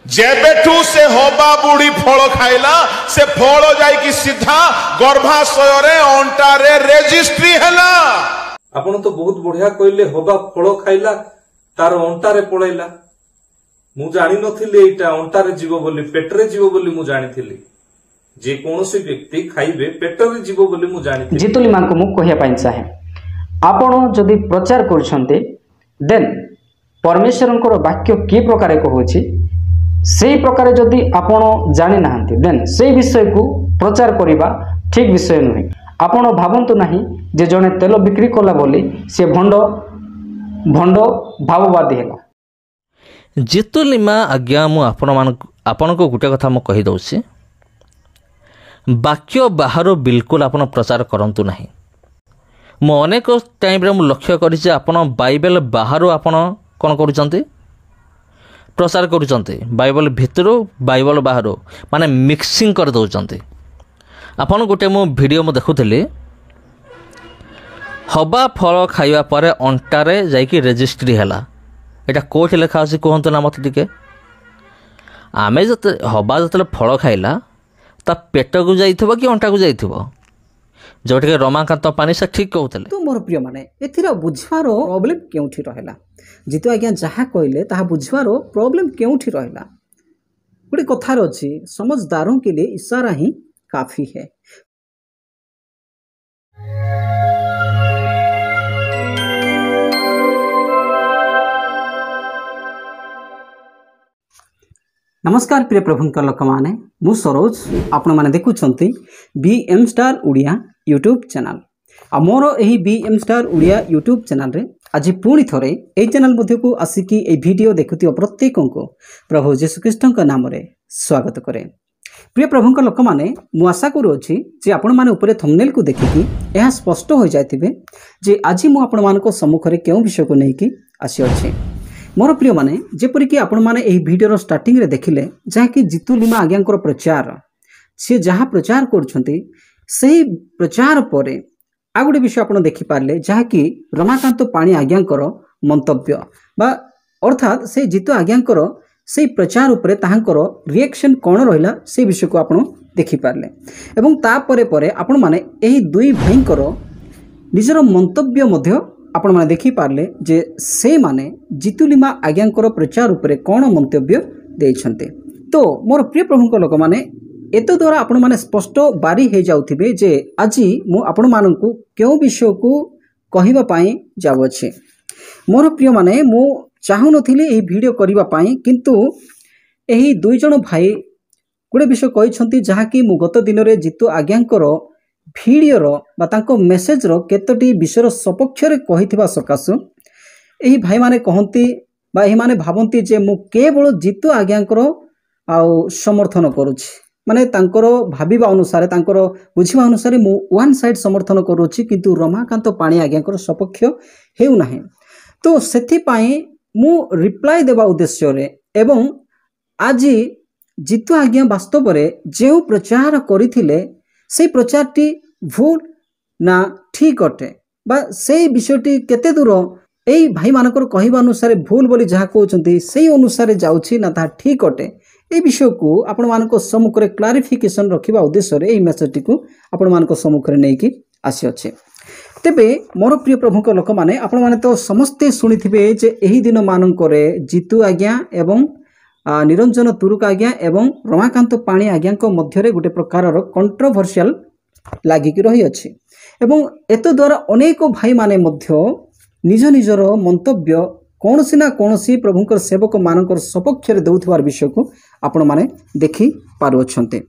जेबेठू से होबा बुढ़ी फल खाइला से फल जाई सीधा गर्भाशय रे अंटा रे रेजिस्ट्री हैला। आपण तो बहुत बढ़िया कहले होबा फल खाइला तार अंटा रे पळैला। मु जानि नथिले एटा अंटा रे जीव बोली पेट रे जीव बोली मु जानिथिली। जे कोनोसी व्यक्ति खाइबे पेट रे जीव बोली मु जानिथिली। जितुली मान को मु कहिया पाइन चाहे आपण जदि प्रचार करछन्ते देन परमेश्वरंकर वाक्य की प्रकार कहूछि सेही प्रकार जदि आपण जानि नाहंती देन सेही विषय को प्रचार करिबा ठीक विषय नुहे। आपण भावंतु नाही जे जने तेल बिक्री कला बोली से भंड भंड भाववादी हैला। जितुलिमा आज्ञा मु आपण को गुटे कथा मु कहि दउछि वाक्य बाहर बिल्कुल आपण प्रचार करंतु नाही। मु अनेक टाइम रे मु लक्ष्य करि जे आपण बाइबल बाहर आपण कोन करूचंती प्रचार करूचंती बाइबल भितर बाइबल बाहर माने मिक्सिंग कर दउचंती। आपण गुटे मु वीडियो मु देखुथिली हबा फल खाइबा परे अंटारे जाइकी रेजिस्ट्री हैला। एटा कोठ लेखा अछि कहंतु ना मते टिके। आमे जते हबा जते फल खाइला ता पेट को जाइथिबो कि अंटा को जाइथिबो जोटे रमाकांत पानी से ठीक कहते। तो मोर प्रिय माने एथिरा बुझवार प्रॉब्लम केउठी रहला जितु आज्ञा जहाँ कहले ताहा बुझवार प्रॉब्लम केउठी रहला। गोटे कथार अछि समझदारों के लिए इशारा ही काफी है। नमस्कार प्रिय प्रभुंक लोक माने मु सरोज आपण माने देखुछंती BM star Odia YouTube channel आ मोर एही BM star Odia YouTube channel रे आज पुणी थरे एही चैनल मध्य को आसिकी एही वीडियो देखुथियो प्रत्येक को प्रभु यीशु ख्रीष्ट नाम रे स्वागत करे। प्रिय प्रभुंक लोक माने मु आशा करूछि जे आपण माने ऊपर थंबनेल को देखिकी यह स्पष्ट हो जायतिबे जे आज मु आपण मानको सम्मुख रे केउ विषय को नेकी आसी अछि। मोर प्रिय माने जेपरि कि आपण माने एही वीडियो स्टार्टिंग रे देखिले जहा कि जितुलिमा आज्ञांकर प्रचार से जहा प्रचार करछंती सही प्रचार परे आ गोटे विषय आपण देखि पारले जहा कि रमाकांत पाणी आज्ञांकर मंतव्य बा अर्थात से जितु आज्ञांकर से प्रचार उपरे ताहांकर रिएक्शन कोन रहिला से विषय को आपण देखि पारले एवं ता परे परे आपण माने एही दुई भाईंकर निजर मंतव्य मध्य आपण माने देखि पारले जे से माने जितुलिमा आज्ञांकर प्रचार उपरे कोन मंतव्य देइछन्ते। तो मोर प्रिय प्रभुंक लोक माने एतो द्वारा आपण माने स्पष्ट बारी हे जाउथिबे जे आजी मु आपण माननकु केउ विषय को कहिबा पई जाउ अछि। मोर प्रिय माने मु चाहू नथिले एही वीडियो करिबा पई किंतु एही दुई जण भाई गुडे विषय कहिसंती जहा कि मु गत दिन रे जितु आज्ञांकर भिडियोर बा तांको मेसेजर केतोटी विषयर सपक्ष रे कहिथिबा सकासु एही भाई माने कहंती बा एही माने भाबंती जे मु केवल जितु आज्ञांकर आउ समर्थन करूछि माने तांकर भाबिबा अनुसार तांकर बुझिबा अनुसार मु वन साइड समर्थन करूछि किंतु रमाकांत पाणी आज्ञांकर सपक्ष हेउ नाही। तो सेथि पई मु रिप्लाई देबा उद्देश्य रे एवं आज जितु आज्ञा वास्तव रे जेउ प्रचार करिथिले से प्रचारटी भूल ना ठीक अटे बा से विषयटी केते दूर एई भाई मानकर कहिबा अनुसार भूल बोली जहा कहउछंती सेही अनुसार जाउछि ना ता ठीक अटे ए विषय को आपण मानको सम्मुख रे क्लारिफिकेशन रखिबा उद्देश्य रे एई मेसेजटी को आपण मानको सम्मुख रे नेकी आसी अछि। तेबे मोर प्रिय प्रभुक लोक माने आपण माने तो समस्ते सुनिथिबे जे एही दिन मानकरे जितु आज्ञा एवं निरंजन तुरुक आज्ञा एवं रमाकांत पाणी आज्ञांक मध्य गोटे प्रकार कंट्रोवर्शियल लागिक रही अछि एवं एत द्वारा अनेक भाई माने मध्य निज निजर मंतव्य कौनसी ना कौनसी प्रभुंकर सेवक मानकर सपक्ष रे देउथवार विषय को आपण माने देखि पारुछन्ते।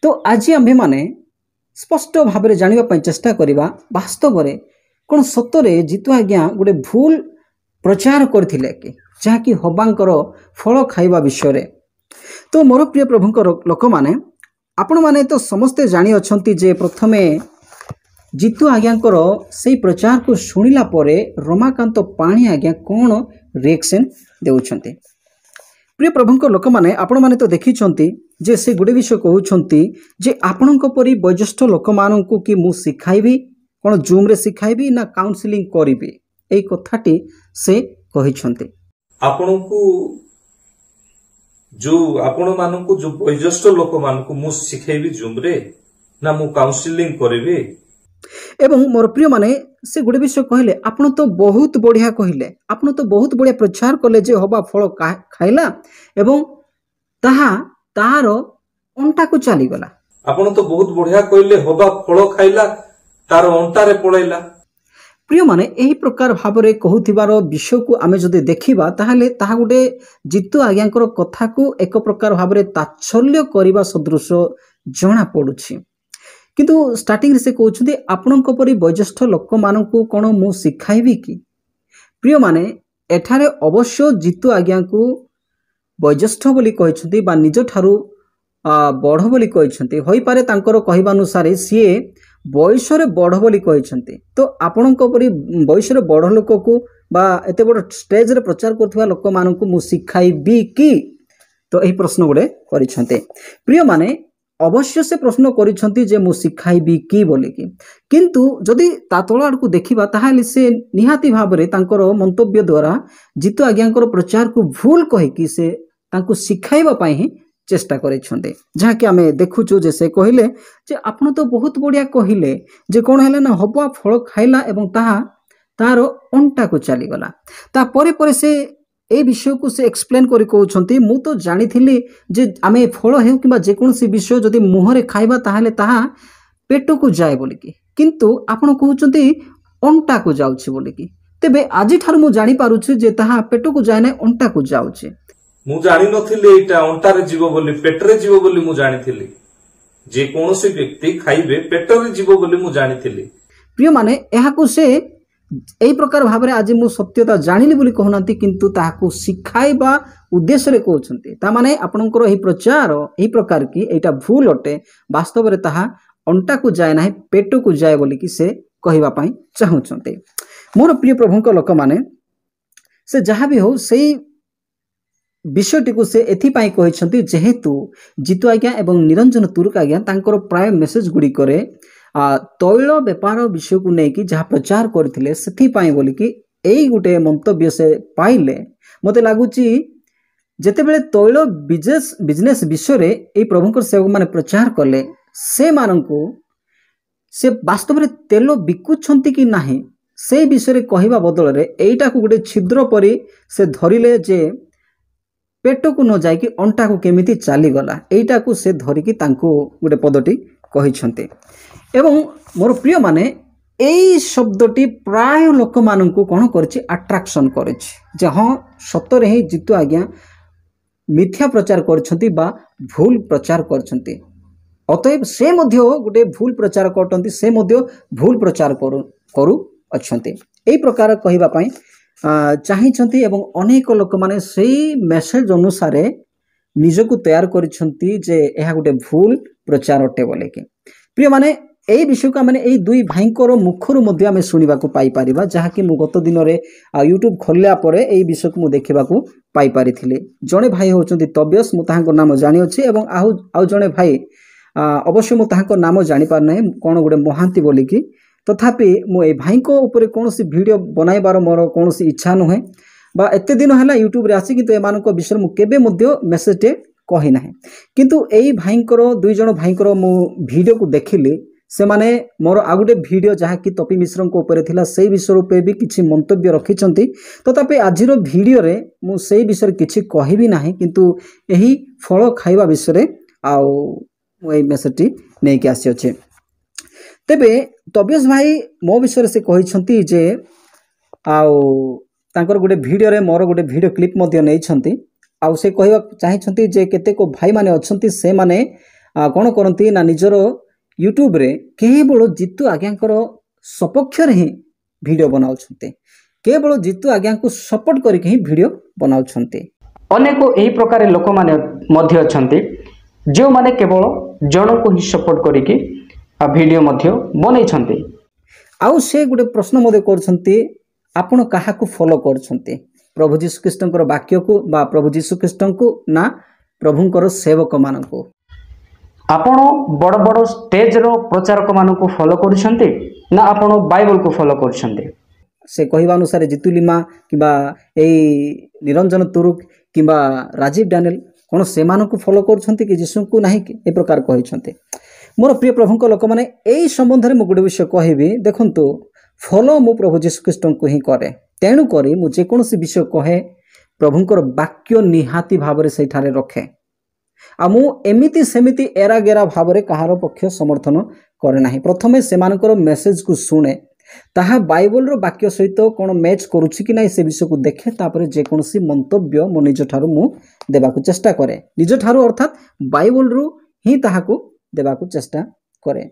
तो आज आम्भे माने स्पष्ट भाव में जानिबा पई चेष्टा करिबा वास्तव रे कोन सतरे जितु आज्ञा गोटे भूल प्रचार करथिले कि जहा कि हबांकर फल खाइबा विषय रे। तो मोर प्रिय प्रभुंकर लोक माने आपण माने तो समस्ते जानि अछंती जे प्रथमे जितु आज्ञांकर से प्रचार को शुणिला परे रमाकांत पाणी आज्ञा कौन रिएक्शन देउछंती। प्रिय प्रभुंक लोक माने आपण माने तो देखिछंती जे से गुडे विषय कहउछंती जे आपणक परि वयोज्येष्ठ लोक माननकु कि मु सिखाइबी कोन जूम रे सिखाइबी ना काउंसलिंग करिबी एई कथाटी से कहिछंती। आपणकु जो आपण मानकु जो वयोज्येष्ठ लोक मानकु मु शिखेबी जूम रे ना मु काउंसलिंग करबी। एवं मोर प्रिय माने से गोटे विषय कहले आपण तो बहुत बढ़िया कहले, आपण तो बहुत बढ़िया प्रचार कले जे हबा फल खाइला एवं ताहा तार अंटा को चली गला। आपण तो बहुत बढ़िया कहले हबा फल खाइला तार अंटा रे पळैला। प्रिय माने एही प्रकार भावरे कहूथिबार विषय को आमे जदि देखिबा ताहाले ताहा गोटे जीतू आज्ञाकर कथा को एक प्रकार भावरे ताच्छल्य करिबा सदृश जणा पडुछि। किंतु स्टार्टिंग रे से कहउछथि आपणक परि वयोज्येष्ठ लोक मानकु कोन मु सिखाइबी कि। प्रिय माने एठारे अवश्य जीतू आज्ञा को वयोज्येष्ठ बोली कहछथि बा निज ठारू बड़ बोली कहछथि, होई पारे तांकर कहिबा अनुसार सिए बयस रे बड़ बोली कहछथि। तो आपणक परि बयस रे बड़ लोक को बा एते बड़ स्टेज रे प्रचार करथिबा लोक मानकु मु सिखाइबी कि। तो एही प्रश्न गुडे करिसथि। प्रिय माने अवश्य से प्रश्न करिसथि जे मु सिखाइबी कि बोली कि। किंतु जदि ता तळ आडकु देखिबा ताहाले से निहाती भाबरे तांकर मंतव्य द्वारा जीतू आज्ञाकर प्रचार को भूल कहि कि से तांकु सिखाइबा पई ही चेष्टा करिसथि। जहा कि आमे देखुछु जे से कहिले जे आपण तो बहुत बढ़िया कहिले जे कोन हैला ना हबा फल खाइला एवं ताहा तार अंटा को चली गला। ता परे परे से ए विषय को से एक्सप्लेन करी कहउछंती मु तो जानिथिली जे आमे फल हेउ किबा जे कोनसी विषय जदि मुहरे खाइबा ताहाले ताहा पेट को जाय बोली कि। किंतु आपण कहउछंती अंटा को जाउछि बोली कि। तेबे आजि ठार मु जानि पारुछि जे ताहा पेट को जाय नै अंटा को जाउछि। मु जानि नथिली एटा अंटा रे जीव बोली पेट रे जीव बोली मु जानिथिली। जे कोनसी व्यक्ति खाइबे पेट रे जीव बोली मु जानिथिली। प्रिय माने एहा को से एही प्रकार भाबरे आज मु सत्यता जानिली बोली कहनांती, किंतु ताहाकू सिखाइबा उद्देश्य रे कहउछंती। ता माने आपनकर एही प्रचार एही प्रकार की एटा भूल अटे, वास्तव रे ताहा अंटा को जाय नाही पेट को जाय बोली कि से कहिबा पई चाहुछंती। मोर प्रिय प्रभुक लोक माने से जहा भी हो सेही विषयटी को से एथि पई कहिसंती जेहेतु जीतू आज्ञा एवं निरंजन तुर्क आज्ञा तांकर प्राय मेसेज गुडी करे तैल बेपार विषय को लेकिन जहाँ प्रचार करथिले सेथि पई बोली कि एई गुटे मंतव्य से पाइले मते लागुची जेते बेले तैल बिजनेस विषय रे एई प्रभुकर सेवक माने प्रचार करले से माननकु से वास्तव रे तेल बिकुछंती कि नाही से विषय रे कहिबा बदल रे एईटा को गुटे छिद्र परी से धरिले जे पेट को न जाय कि अंटा को केमिति चाली गला एईटा को से धरि कि तांको गुटे पदटी कहिसंती। एवं मोर प्रिय माने एई शब्दटी प्राय लोक माननकु कोन करछि अट्रैक्शन करछि जे हां सतरे ही जीतू आज्ञा मिथ्या प्रचार करछंती बा भूल प्रचार करछंती। अतएव से मध्य गुटे भूल प्रचार करतंती से मध्य भूल प्रचार करू अछंती एई प्रकार कहिबा पई चाहिछंती। एवं अनेक लोक माने सेई मेसेज अनुसार निजको तैयार करिछंती जे एहा गुटे भूल प्रचार अटे बोले कि। प्रिय माने एई विषय को माने एई दुई भाईंकर मुखरु मध्ये आमे सुनिबा को पाई परिबा जहा कि मु गत दिन रे YouTube खोलला परे एई विषय को मु देखिबा को पाई परिथिले। जणे भाई होचंती तब्यस मु ताहांको नाम जानि अछि एवं आउ जणे भाई अवश्य मु ताहांको नाम जानि पार नै कोन गुडे महांती बोली कि। तथापि मु ए भाईंको ऊपर कोनोसी वीडियो बनाइबार मोर कोनोसी इच्छा नहे बा एते दिन हला YouTube रे आसी किंतु एमानको विषय मु केबे मध्ये मेसेज टे कहि नाही। किंतु एई भाईंकर दुई जण भाईंकर मु वीडियो को देखिली से माने मोर आ गुटे वीडियो जहा कि तपी मिश्रन को ऊपर थिला सेई विषय रूपे भी किछि मंतव्य रखिछंती। तथापि आजिरो वीडियो रे मु सेई विषय किछि कहिबी नाही किंतु एही फल खाइबा विषय रे आउ मु एई मेसेजटी नै के आसी अछि। तेबे तबियस भाई मो विषय से कहिछंती जे आउ तांकर गुटे वीडियो रे मोर गुटे वीडियो क्लिप मध्ये नै छंती आउ से कहिबा चाहिछंती जे केते को भाई माने अछंती से माने कोन करंती ना निजर YouTube रे केवल जीतू आज्ञाकर सपक्ष रे ही वीडियो बनाउछंती केवल जीतू आज्ञा को सपोर्ट करके ही वीडियो बनाउछंती। अनेक एही प्रकार लोक माने मध्य अछंती जो माने केवल जण को ही सपोर्ट करके वीडियो मध्य बनै आउ से गुटे प्रश्न मध्य करछंती आपण काहा को फॉलो करछंती प्रभु जीशु ख्रीष्टकर वाक्य को बा प्रभु जीशु ख्रीष्टन को ना प्रभुंकर सेवक मान को आपण बड़ बड़ स्टेज रो प्रचारक मान को फॉलो करछंती ना आपण बाइबल को फॉलो करछंती। से कहवा अनुसार जितुलिमा किबा एई निरंजन तुरुक किबा राजीव डैनियल କ'ଣ ସେମାନଙ୍କୁ ଫଲୋ କରୁଛନ୍ତି କି ଯୀଶୁଙ୍କୁ ନାହିଁ କି ଏ ପ୍ରକାର କହିଛନ୍ତି। ମୋର ପ୍ରିୟ ପ୍ରଭୁଙ୍କ ଲୋକମାନେ ଏଇ ସମ୍ବନ୍ଧରେ ମୁଁ ଗୋଟେ ବିଷୟ କହିବି। ଦେଖନ୍ତୁ, ଫଲୋ ମୁଁ ପ୍ରଭୁ ଯୀଶୁଖ୍ରୀଷ୍ଟଙ୍କୁ ହିଁ କରେ, ତେଣୁକରି ମୁଁ ଯେକୌଣସି ବିଷୟ କହେ ପ୍ରଭୁଙ୍କର ବାକ୍ୟ ନିହାତି ଭାବରେ ସେଇଠାରେ ରଖେ। ଆଉ ମୁଁ ଏମିତି ସେମିତି ଏରାଗେରା ଭାବରେ କାହାର ପକ୍ଷ ସମର୍ଥନ କରେ ନାହିଁ। ପ୍ରଥମେ ସେମାନଙ୍କର ମେସେଜକୁ ଶୁଣେ, ତାହା ବାଇବଲର ବାକ୍ୟ ସହିତ କ'ଣ ମ୍ୟାଚ୍ କରୁଛି କି ନାହିଁ ସେ ବିଷୟକୁ ଦେଖେ, ତାପରେ ଯେକୌଣସି ମନ୍ତବ୍ୟ ମୋ ନିଜଠାରୁ ମୁଁ ଦେବାକୁ ଚେଷ୍ଟା କରେ। ନିଜଠାରୁ ଅର୍ଥାତ୍ ବାଇବଲରୁ ହିଁ ତାହାକୁ ଦେବାକୁ ଚେଷ୍ଟା କରେ।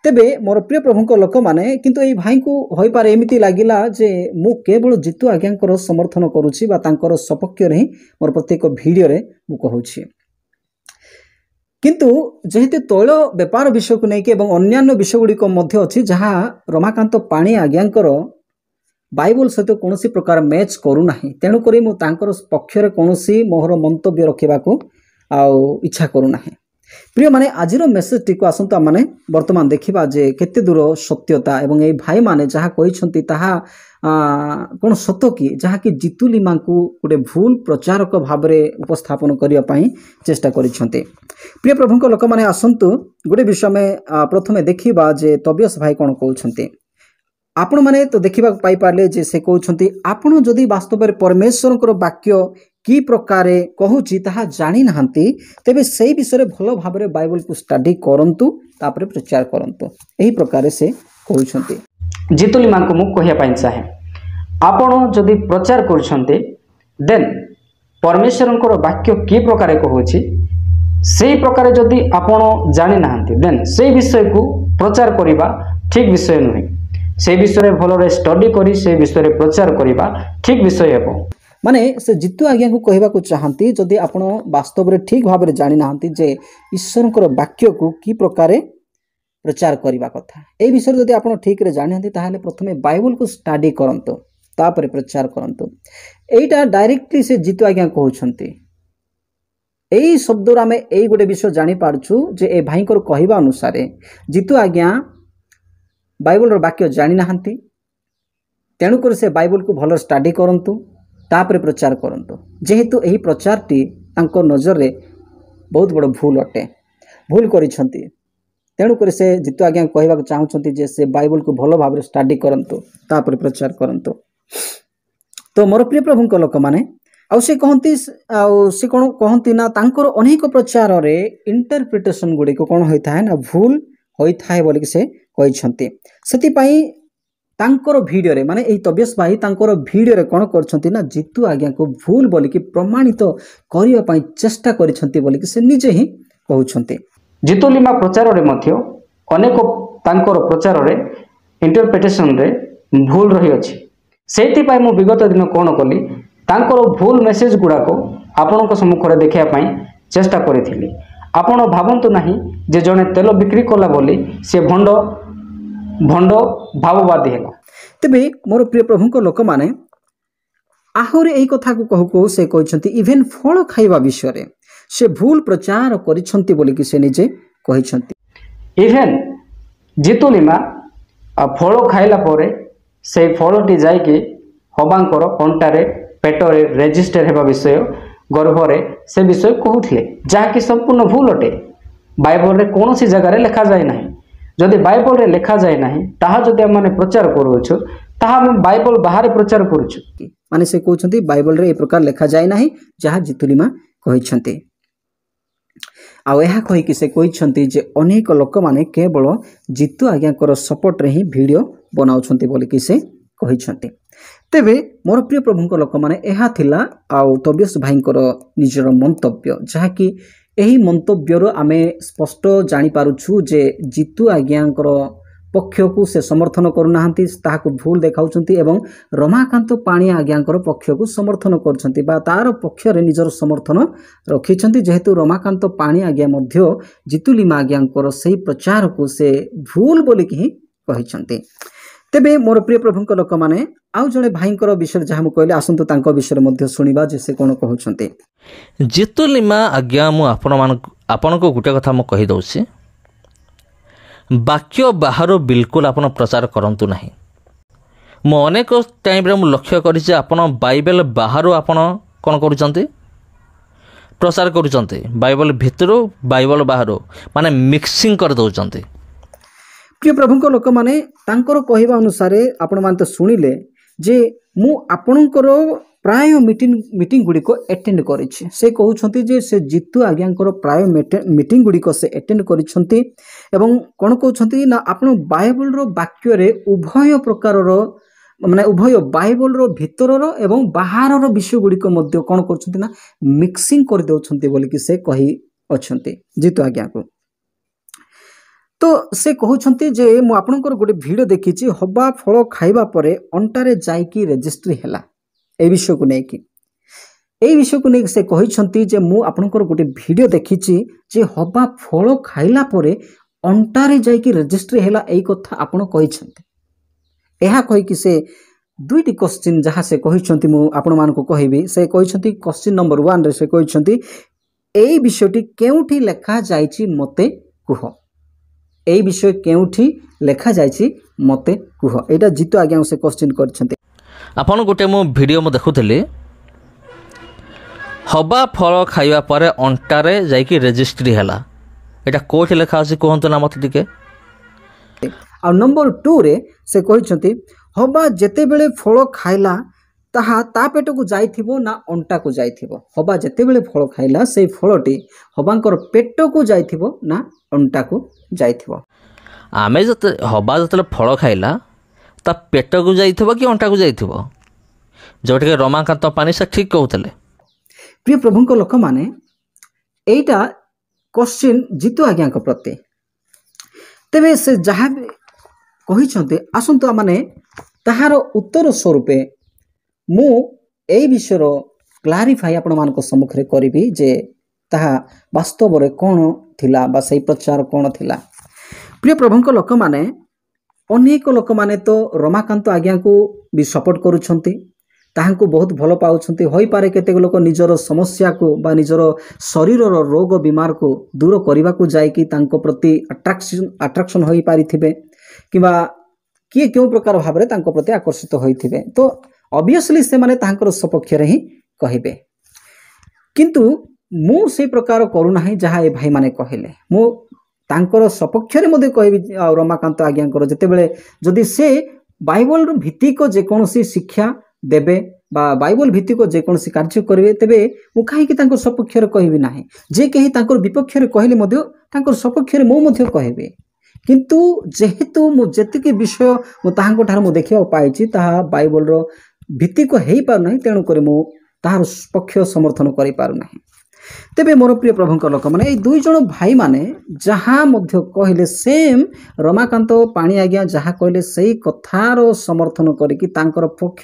ତେବେ ମୋର ପ୍ରିୟ ପ୍ରଭୁଙ୍କ ଲୋକମାନେ, କିନ୍ତୁ ଏଇ ଭାଇଙ୍କୁ ହୋଇପାରେ ଏମିତି ଲାଗିଲା ଯେ ମୁଁ କେବଳ ଜିତୁ ଆଜ୍ଞାଙ୍କର ସମର୍ଥନ କରୁଛି ବା ତାଙ୍କର ସପକ୍ଷରେ ହିଁ ମୋର ପ୍ରତ୍ୟେକ ଭିଡ଼ିଓରେ ମୁଁ କହୁଛି। କିନ୍ତୁ ଯେହେତୁ ତୈଳ ବେପାର ବିଷୟକୁ ନେଇକି ଏବଂ ଅନ୍ୟାନ୍ୟ ବିଷୟଗୁଡ଼ିକ ମଧ୍ୟ ଅଛି ଯାହା ରମାକାନ୍ତ ପାଣି ଆଜ୍ଞାଙ୍କର ବାଇବଲ ସହିତ କୌଣସି ପ୍ରକାର ମ୍ୟାଚ୍ କରୁନାହିଁ, ତେଣୁକରି ମୁଁ ତାଙ୍କର ପକ୍ଷରେ କୌଣସି ମୋହର ମନ୍ତବ୍ୟ ରଖିବାକୁ ଆଉ ଇଚ୍ଛା କରୁନାହିଁ। ପ୍ରିୟମାନେ, ଆଜିର ମେସେଜଟିକୁ ଆସନ୍ତୁ ଆମମାନେ ବର୍ତ୍ତମାନ ଦେଖିବା ଯେ କେତେ ଦୂର ସତ୍ୟତା ଏବଂ এই ଭାଇମାନେ ଯାହା କହିଛନ୍ତି ତାହା କ'ଣ ସତ କି, ଯାହାକି ଜିତୁ ଲିମାଙ୍କୁ ଗୋଟେ ଭୁଲ ପ୍ରଚାରକ ଭାବରେ ଉପସ୍ଥାପନ କରିବା ପାଇଁ ଚେଷ୍ଟା କରିଛନ୍ତି। ପ୍ରିୟ ପ୍ରଭୁଙ୍କ ଲୋକମାନେ, ଆସନ୍ତୁ ଗୋଟେ ବିଷୟ ଆମେ ପ୍ରଥମେ ଦେଖିବା ଯେ ତବିୟସ ଭାଇ କ'ଣ କହୁଛନ୍ତି। ଆପଣମାନେ ତ ଦେଖିବାକୁ ପାଇପାରିଲେ ଯେ ସେ କହୁଛନ୍ତି, ଆପଣ ଯଦି ବାସ୍ତବରେ ପରମେଶ୍ୱରଙ୍କର ବାକ୍ୟ କି ପ୍ରକାରେ କହୁଛି ତାହା ଜାଣିନାହାନ୍ତି, ତେବେ ସେହି ବିଷୟରେ ଭଲ ଭାବରେ ବାଇବଲକୁ ଷ୍ଟଡି କରନ୍ତୁ, ତାପରେ ପ୍ରଚାର କରନ୍ତୁ। ଏହି ପ୍ରକାରେ ସେ କହୁଛନ୍ତି। ଜିତୁ ଲିମାଙ୍କୁ ମୁଁ କହିବା ପାଇଁ ଚାହେଁ, ଆପଣ ଯଦି ପ୍ରଚାର କରୁଛନ୍ତି ଦେନ୍ ପରମେଶ୍ୱରଙ୍କର ବାକ୍ୟ କି ପ୍ରକାରେ କହୁଛି ସେହି ପ୍ରକାରେ ଯଦି ଆପଣ ଜାଣିନାହାନ୍ତି ଦେନ୍ ସେହି ବିଷୟକୁ ପ୍ରଚାର କରିବା ଠିକ୍ ବିଷୟ ନୁହେଁ। ସେହି ବିଷୟରେ ଭଲରେ ଷ୍ଟଡି କରି ସେହି ବିଷୟରେ ପ୍ରଚାର କରିବା ଠିକ୍ ବିଷୟ ହେବ। ମାନେ ସେ ଜିତୁ ଆଜ୍ଞାଙ୍କୁ କହିବାକୁ ଚାହାନ୍ତି, ଯଦି ଆପଣ ବାସ୍ତବରେ ଠିକ୍ ଭାବରେ ଜାଣିନାହାନ୍ତି ଯେ ଈଶ୍ୱରଙ୍କର ବାକ୍ୟକୁ କି ପ୍ରକାରେ ପ୍ରଚାର କରିବା କଥା, ଏହି ବିଷୟରେ ଯଦି ଆପଣ ଠିକ୍ରେ ଜାଣିନାହାନ୍ତି ତାହେଲେ ପ୍ରଥମେ ବାଇବଲକୁ ଷ୍ଟଡି କରନ୍ତୁ, ତାପରେ ପ୍ରଚାର କରନ୍ତୁ। ଏଇଟା ଡାଇରେକ୍ଟଲି ସେ ଜିତୁ ଆଜ୍ଞା କହୁଛନ୍ତି। ଏହି ଶବ୍ଦରୁ ଆମେ ଏଇ ଗୋଟେ ବିଷୟ ଜାଣିପାରୁଛୁ ଯେ ଏ ଭାଇଙ୍କର କହିବା ଅନୁସାରେ ଜିତୁ ଆଜ୍ଞା ବାଇବଲର ବାକ୍ୟ ଜାଣିନାହାନ୍ତି, ତେଣୁକରି ସେ ବାଇବଲକୁ ଭଲ ଷ୍ଟଡି କରନ୍ତୁ, ତାପରେ ପ୍ରଚାର କରନ୍ତୁ। ଯେହେତୁ ଏହି ପ୍ରଚାରଟି ତାଙ୍କ ନଜରରେ ବହୁତ ବଡ଼ ଭୁଲ ଅଟେ, ଭୁଲ କରିଛନ୍ତି, ତେଣୁକରି ସେ ଜିତୁ ଆଜ୍ଞା କହିବାକୁ ଚାହୁଁଛନ୍ତି ଯେ ସେ ବାଇବଲକୁ ଭଲ ଭାବରେ ଷ୍ଟଡି କରନ୍ତୁ, ତାପରେ ପ୍ରଚାର କରନ୍ତୁ। ତ ମୋର ପ୍ରିୟ ପ୍ରଭୁଙ୍କ ଲୋକମାନେ, ଆଉ ସେ କହନ୍ତି, ଆଉ ସେ କ'ଣ କହନ୍ତି ନା ତାଙ୍କର ଅନେକ ପ୍ରଚାରରେ ଇଣ୍ଟରପ୍ରିଟେସନ୍ ଗୁଡ଼ିକ କ'ଣ ହୋଇଥାଏ ନା ଭୁଲ ହୋଇଥାଏ ବୋଲିକି ସେ କହିଛନ୍ତି। ସେଥିପାଇଁ ତାଙ୍କର ଭିଡ଼ିଓରେ, ମାନେ ଏଇ ତବିୟସ ଭାଇ ତାଙ୍କର ଭିଡ଼ିଓରେ କ'ଣ କରିଛନ୍ତି ନା ଜିତୁ ଆଜ୍ଞାଙ୍କୁ ଭୁଲ ବୋଲିକି ପ୍ରମାଣିତ କରିବା ପାଇଁ ଚେଷ୍ଟା କରିଛନ୍ତି ବୋଲିକି ସେ ନିଜେ ହିଁ କହୁଛନ୍ତି। ଜିତୁ ଲିମା ପ୍ରଚାରରେ ମଧ୍ୟ ଅନେକ ତାଙ୍କର ପ୍ରଚାରରେ ଇଣ୍ଟରପ୍ରିଟେସନରେ ଭୁଲ ରହିଅଛି। ସେଇଥିପାଇଁ ମୁଁ ବିଗତ ଦିନ କ'ଣ କଲି, ତାଙ୍କର ଭୁଲ ମେସେଜ ଗୁଡ଼ାକ ଆପଣଙ୍କ ସମ୍ମୁଖରେ ଦେଖିବା ପାଇଁ ଚେଷ୍ଟା କରିଥିଲି। ଆପଣ ଭାବନ୍ତୁ ନାହିଁ ଯେ ଜଣେ ତେଲ ବିକ୍ରି କଲା ବୋଲି ସେ ଭଣ୍ଡ ଭାବବାଦୀ ହେଲା। ତେବେ ମୋର ପ୍ରିୟ ପ୍ରଭୁଙ୍କ ଲୋକମାନେ, ଆହୁରି ଏହି କଥାକୁ କହୁ କହୁ ସେ କହିଛନ୍ତି ଇଭେନ୍ ଫଳ ଖାଇବା ବିଷୟରେ ସେ ଭୁଲ ପ୍ରଚାର କରିଛନ୍ତି ବୋଲିକି ସେ ନିଜେ କହିଛନ୍ତି। ଇଭେନ୍ ଜିତୁ ଲିମା ଫଳ ଖାଇଲା ପରେ ସେଇ ଫଳଟି ଯାଇକି ହବାଙ୍କର ଅଣ୍ଟାରେ ପେଟରେ ରେଜିଷ୍ଟର ହେବା ବିଷୟ, ଗର୍ଭରେ ସେ ବିଷୟ କହୁଥିଲେ, ଯାହାକି ସମ୍ପୂର୍ଣ୍ଣ ଭୁଲ ଅଟେ। ବାଇବଲରେ କୌଣସି ଜାଗାରେ ଲେଖାଯାଏ ନାହିଁ। ଯଦି ବାଇବଲରେ ଲେଖାଯାଏ ନାହିଁ ତାହା ଯଦି ଆମେ ପ୍ରଚାର କରୁଅଛୁ, ତାହା ଆମେ ବାଇବଲ ବାହାରେ ପ୍ରଚାର କରୁଛୁ। ମାନେ ସେ କହୁଛନ୍ତି ବାଇବଲରେ ଏ ପ୍ରକାର ଲେଖାଯାଏ ନାହିଁ ଯାହା ଜିତୁ ଲିମା କହିଛନ୍ତି। ଆଉ ଏହା କହିକି ସେ କହିଛନ୍ତି ଯେ ଅନେକ ଲୋକମାନେ କେବଳ ଜିତୁ ଆଜ୍ଞାଙ୍କର ସପୋର୍ଟରେ ହିଁ ଭିଡ଼ିଓ ବନାଉଛନ୍ତି ବୋଲିକି ସେ କହିଛନ୍ତି। ତେବେ ମୋର ପ୍ରିୟ ପ୍ରଭୁଙ୍କ ଲୋକମାନେ, ଏହା ଥିଲା ଆଉ ତବିୟସ ଭାଇଙ୍କର ନିଜର ମନ୍ତବ୍ୟ, ଯାହାକି ଏହି ମନ୍ତବ୍ୟରୁ ଆମେ ସ୍ପଷ୍ଟ ଜାଣିପାରୁଛୁ ଯେ ଜିତୁ ଆଜ୍ଞାଙ୍କର ପକ୍ଷକୁ ସେ ସମର୍ଥନ କରୁନାହାନ୍ତି, ତାହାକୁ ଭୁଲ ଦେଖାଉଛନ୍ତି ଏବଂ ରମାକାନ୍ତ ପାଣି ଆଜ୍ଞାଙ୍କର ପକ୍ଷକୁ ସମର୍ଥନ କରୁଛନ୍ତି ବା ତାର ପକ୍ଷରେ ନିଜର ସମର୍ଥନ ରଖିଛନ୍ତି। ଯେହେତୁ ରମାକାନ୍ତ ପାଣି ଆଜ୍ଞା ମଧ୍ୟ ଜିତୁ ଲିମା ଆଜ୍ଞାଙ୍କର ସେହି ପ୍ରଚାରକୁ ସେ ଭୁଲ ବୋଲିକି ହିଁ କହିଛନ୍ତି। ତେବେ ମୋର ପ୍ରିୟ ପ୍ରଭୁଙ୍କ ଲୋକମାନେ, ଆଉ ଜଣେ ଭାଇଙ୍କର ବିଷୟରେ ଯାହା ମୁଁ କହିଲି, ଆସନ୍ତୁ ତାଙ୍କ ବିଷୟରେ ମଧ୍ୟ ଶୁଣିବା ଯେ ସେ କ'ଣ କହୁଛନ୍ତି। ଜିତୁ ଲିମା ଆଜ୍ଞା, ମୁଁ ଆପଣଙ୍କୁ ଗୋଟେ କଥା ମୁଁ କହିଦେଉଛି, ବାକ୍ୟ ବାହାରୁ ବିଲକୁଲ ଆପଣ ପ୍ରଚାର କରନ୍ତୁ ନାହିଁ। ମୁଁ ଅନେକ ଟାଇମ୍ରେ ମୁଁ ଲକ୍ଷ୍ୟ କରିଛି ଆପଣ ବାଇବେଲ ବାହାରୁ ଆପଣ କ'ଣ କରୁଛନ୍ତି, ପ୍ରଚାର କରୁଛନ୍ତି ବାଇବଲ ଭିତରୁ ବାଇବଲ ବାହାରୁ ମାନେ ମିକ୍ସିଂ କରିଦେଉଛନ୍ତି। ପ୍ରିୟ ପ୍ରଭୁଙ୍କ ଲୋକମାନେ ତାଙ୍କର କହିବା ଅନୁସାରେ ଆପଣମାନେ ତ ଶୁଣିଲେ ଯେ ମୁଁ ଆପଣଙ୍କର ପ୍ରାୟ ମିଟିଂ ଗୁଡ଼ିକ ଆଟେଣ୍ଡ କରିଛି। ସେ କହୁଛନ୍ତି ଯେ ସେ ଜିତୁ ଆଜ୍ଞାଙ୍କର ପ୍ରାୟ ମିଟିଂ ଗୁଡ଼ିକ ସେ ଆଟେଣ୍ଡ କରିଛନ୍ତି ଏବଂ କ'ଣ କହୁଛନ୍ତି ନା ଆପଣ ବାଇବଲର ବାକ୍ୟରେ ଉଭୟ ପ୍ରକାରର ମାନେ ଉଭୟ ବାଇବଲର ଭିତରର ଏବଂ ବାହାରର ବିଷୟ ଗୁଡ଼ିକ ମଧ୍ୟ କ'ଣ କରୁଛନ୍ତି ନା ମିକ୍ସିଂ କରିଦେଉଛନ୍ତି ବୋଲିକି ସେ କହି ଅଛନ୍ତି ଜିତୁ ଆଜ୍ଞାକୁ। ତ ସେ କହୁଛନ୍ତି ଯେ ମୁଁ ଆପଣଙ୍କର ଗୋଟେ ଭିଡ଼ିଓ ଦେଖିଛି ହବା ଫଳ ଖାଇବା ପରେ ଅଣ୍ଟାରେ ଯାଇକି ରେଜିଷ୍ଟ୍ରି ହେଲା। এই বিষয়କୁ ନେଇକି ସେ କହିଛନ୍ତି ଯେ ମୁଁ ଆପଣଙ୍କର ଗୋଟେ ଭିଡ଼ିଓ ଦେଖିଛି ଯେ ହବା ଫଳ ଖାଇଲା ପରେ ଅଣ୍ଟାରେ ଯାଇକି ରେଜିଷ୍ଟ୍ରି ହେଲା ଏଇ କଥା ଆପଣ କହିଛନ୍ତି। ଏହା କହିକି ସେ ଦୁଇଟି କ୍ୱେଶ୍ଚିନ୍ ଯାହା ସେ କହିଛନ୍ତି ମୁଁ ଆପଣମାନଙ୍କୁ କହିବି। ସେ କହିଛନ୍ତି କ୍ୱେଶ୍ଚିନ୍ ନମ୍ବର 1ରେ ସେ କହିଛନ୍ତି ଏଇ ବିଷୟଟି କେଉଁଠି ଲେଖାଯାଇଛି ମୋତେ କୁହ। এই বিষয় কেউঠি লেখা যাইছি মতে কুহ। এটা জিতু আজ্ঞা সে কোশ্চিন କରିଛନ୍ତି। ଆପଣ ଗୋଟେ ମୁଁ ଭିଡ଼ିଓ ମୁଁ ଦେଖୁଥିଲି ହବା ଫଳ ଖାଇବା ପରେ ଅଣ୍ଟାରେ ଯାଇକି ରେଜିଷ୍ଟ୍ରି ହେଲା। ଏଇଟା କେଉଁଠି ଲେଖା ଅଛି କୁହନ୍ତୁ ନା ମୋତେ ଟିକେ। ଆଉ ନମ୍ବର 2ରେ ସେ କହିଛନ୍ତି ହବା ଯେତେବେଳେ ଫଳ ଖାଇଲା ତାହା ତା ପେଟକୁ ଯାଇଥିବ ନା ଅଣ୍ଟାକୁ ଯାଇଥିବ। ହବା ଯେତେବେଳେ ଫଳ ଖାଇଲା ସେଇ ଫଳଟି ହବାଙ୍କର ପେଟକୁ ଯାଇଥିବ ନା ଅଣ୍ଟାକୁ ଯାଇଥିବ। ଆମେ ହବା ଯେତେବେଳେ ଫଳ ଖାଇଲା ତା ପେଟକୁ ଯାଇଥିବ କି ଅଣ୍ଟାକୁ ଯାଇଥିବ, ଯେଉଁଠିକି ରମାକାନ୍ତ ପାଣି ସେ ଠିକ୍ କହୁଥିଲେ। ପ୍ରିୟ ପ୍ରଭୁଙ୍କ ଲୋକମାନେ ଏଇଟା କୋଶ୍ଚିନ୍ ଜିତୁ ଆଜ୍ଞାଙ୍କ ପ୍ରତି। ତେବେ ସେ ଯାହା ବି କହିଛନ୍ତି ଆସନ୍ତୁ ମାନେ ତାହାର ଉତ୍ତର ସ୍ୱରୂପେ ମୁଁ ଏଇ ବିଷୟର କ୍ଲାରିଫାଇ ଆପଣମାନଙ୍କ ସମ୍ମୁଖରେ କରିବି ଯେ ତାହା ବାସ୍ତବରେ କ'ଣ ଥିଲା ବା ସେଇ ପ୍ରଚାର କ'ଣ ଥିଲା। ପ୍ରିୟ ପ୍ରଭୁଙ୍କ ଲୋକମାନେ ଅନେକ ଲୋକମାନେ ତ ରମାକାନ୍ତ ଆଜ୍ଞାଙ୍କୁ ବି ସପୋର୍ଟ କରୁଛନ୍ତି, ତାହାଙ୍କୁ ବହୁତ ଭଲ ପାଉଛନ୍ତି। ହୋଇପାରେ କେତେକ ଲୋକ ନିଜର ସମସ୍ୟାକୁ ବା ନିଜର ଶରୀରର ରୋଗ ବେମାରକୁ ଦୂର କରିବାକୁ ଯାଇକି ତାଙ୍କ ପ୍ରତି ଆଟ୍ରାକ୍ସନ୍ ହୋଇପାରିଥିବେ କିମ୍ବା କିଏ କେଉଁ ପ୍ରକାର ଭାବରେ ତାଙ୍କ ପ୍ରତି ଆକର୍ଷିତ ହୋଇଥିବେ। ତ ଅବଭିୟସଲି ସେମାନେ ତାଙ୍କର ସପକ୍ଷରେ ହିଁ କହିବେ, କିନ୍ତୁ ମୁଁ ସେଇ ପ୍ରକାର କରୁନାହିଁ ଯାହା ଏ ଭାଇମାନେ କହିଲେ। ମୁଁ ତାଙ୍କର ସପକ୍ଷରେ ମଧ୍ୟ କହିବି ଆଉ ରମାକାନ୍ତ ଆଜ୍ଞାଙ୍କର ଯେତେବେଳେ ଯଦି ସେ ବାଇବଲର ଭିତ୍ତିକ ଯେକୌଣସି ଶିକ୍ଷା ଦେବେ ବା ବାଇବଲ ଭିତ୍ତିକ ଯେକୌଣସି କାର୍ଯ୍ୟ କରିବେ ତେବେ ମୁଁ କାହିଁକି ତାଙ୍କ ସପକ୍ଷରେ କହିବି ନାହିଁ। ଯେ କେହି ତାଙ୍କର ବିପକ୍ଷରେ କହିଲେ ମଧ୍ୟ ତାଙ୍କର ସପକ୍ଷରେ ମୁଁ ମଧ୍ୟ କହିବି। କିନ୍ତୁ ଯେହେତୁ ମୁଁ ଯେତିକି ବିଷୟ ମୁଁ ତାହାଙ୍କ ଠାରୁ ମୁଁ ଦେଖିବାକୁ ପାଇଛି ତାହା ବାଇବଲର ଭିତ୍ତିକ ହେଇପାରୁନାହିଁ, ତେଣୁକରି ମୁଁ ତାହାର ପକ୍ଷ ସମର୍ଥନ କରିପାରୁନାହିଁ। ତେବେ ମୋର ପ୍ରିୟ ପ୍ରଭୁଙ୍କ ଲୋକମାନେ ଏଇ ଦୁଇ ଜଣ ଭାଇମାନେ ଯାହା ମଧ୍ୟ କହିଲେ ସେମ୍ ରମାକାନ୍ତ ପାଣି ଆଜ୍ଞା ଯାହା କହିଲେ ସେଇ କଥାର ସମର୍ଥନ କରିକି ତାଙ୍କର ପକ୍ଷ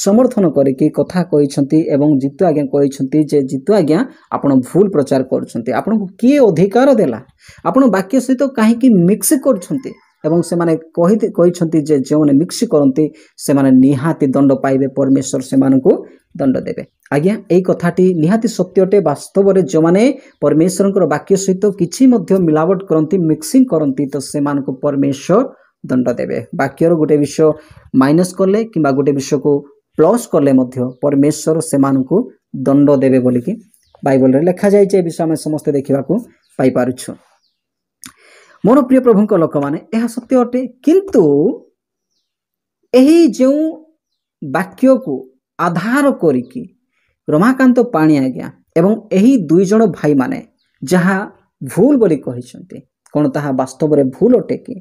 ସମର୍ଥନ କରିକି କଥା କହିଛନ୍ତି ଏବଂ ଜିତୁ ଆଜ୍ଞା କହିଛନ୍ତି ଯେ ଜିତୁ ଆଜ୍ଞା ଆପଣ ଭୁଲ ପ୍ରଚାର କରୁଛନ୍ତି। ଆପଣଙ୍କୁ କିଏ ଅଧିକାର ଦେଲା? ଆପଣ ବାକ୍ୟ ସହିତ କାହିଁକି ମିକ୍ସ କରୁଛନ୍ତି? ଏବଂ ସେମାନେ କହିଛନ୍ତି ଯେ ଯେଉଁମାନେ ମିକ୍ସ କରନ୍ତି ସେମାନେ ନିହାତି ଦଣ୍ଡ ପାଇବେ, ପରମେଶ୍ୱର ସେମାନଙ୍କୁ ଦଣ୍ଡ ଦେବେ। ଆଜ୍ଞା ଏଇ କଥାଟି ନିହାତି ସତ୍ୟ ଅଟେ। ବାସ୍ତବରେ ଯେଉଁମାନେ ପରମେଶ୍ୱରଙ୍କର ବାକ୍ୟ ସହିତ କିଛି ମଧ୍ୟ ମିଲାବଟ କରନ୍ତି, ମିକ୍ସିଂ କରନ୍ତି ତ ସେମାନଙ୍କୁ ପରମେଶ୍ୱର ଦଣ୍ଡ ଦେବେ। ବାକ୍ୟର ଗୋଟେ ବିଷୟ ମାଇନସ୍ କଲେ କିମ୍ବା ଗୋଟେ ବିଷୟକୁ ପ୍ଲସ୍ କଲେ ମଧ୍ୟ ପରମେଶ୍ୱର ସେମାନଙ୍କୁ ଦଣ୍ଡ ଦେବେ ବୋଲିକି ବାଇବଲରେ ଲେଖାଯାଇଛି। ଏ ବିଷୟ ଆମେ ସମସ୍ତେ ଦେଖିବାକୁ ପାଇପାରୁଛୁ। ମୋର ପ୍ରିୟ ପ୍ରଭୁଙ୍କ ଲୋକମାନେ ଏହା ସତ୍ୟ ଅଟେ, କିନ୍ତୁ ଏହି ଯେଉଁ ବାକ୍ୟକୁ ଆଧାର କରିକି ରମାକାନ୍ତ ପାଣି ଆଜ୍ଞା ଏବଂ ଏହି ଦୁଇ ଜଣ ଭାଇମାନେ ଯାହା ଭୁଲ ବୋଲି କହିଛନ୍ତି କ'ଣ ତାହା ବାସ୍ତବରେ ଭୁଲ ଅଟେ କି?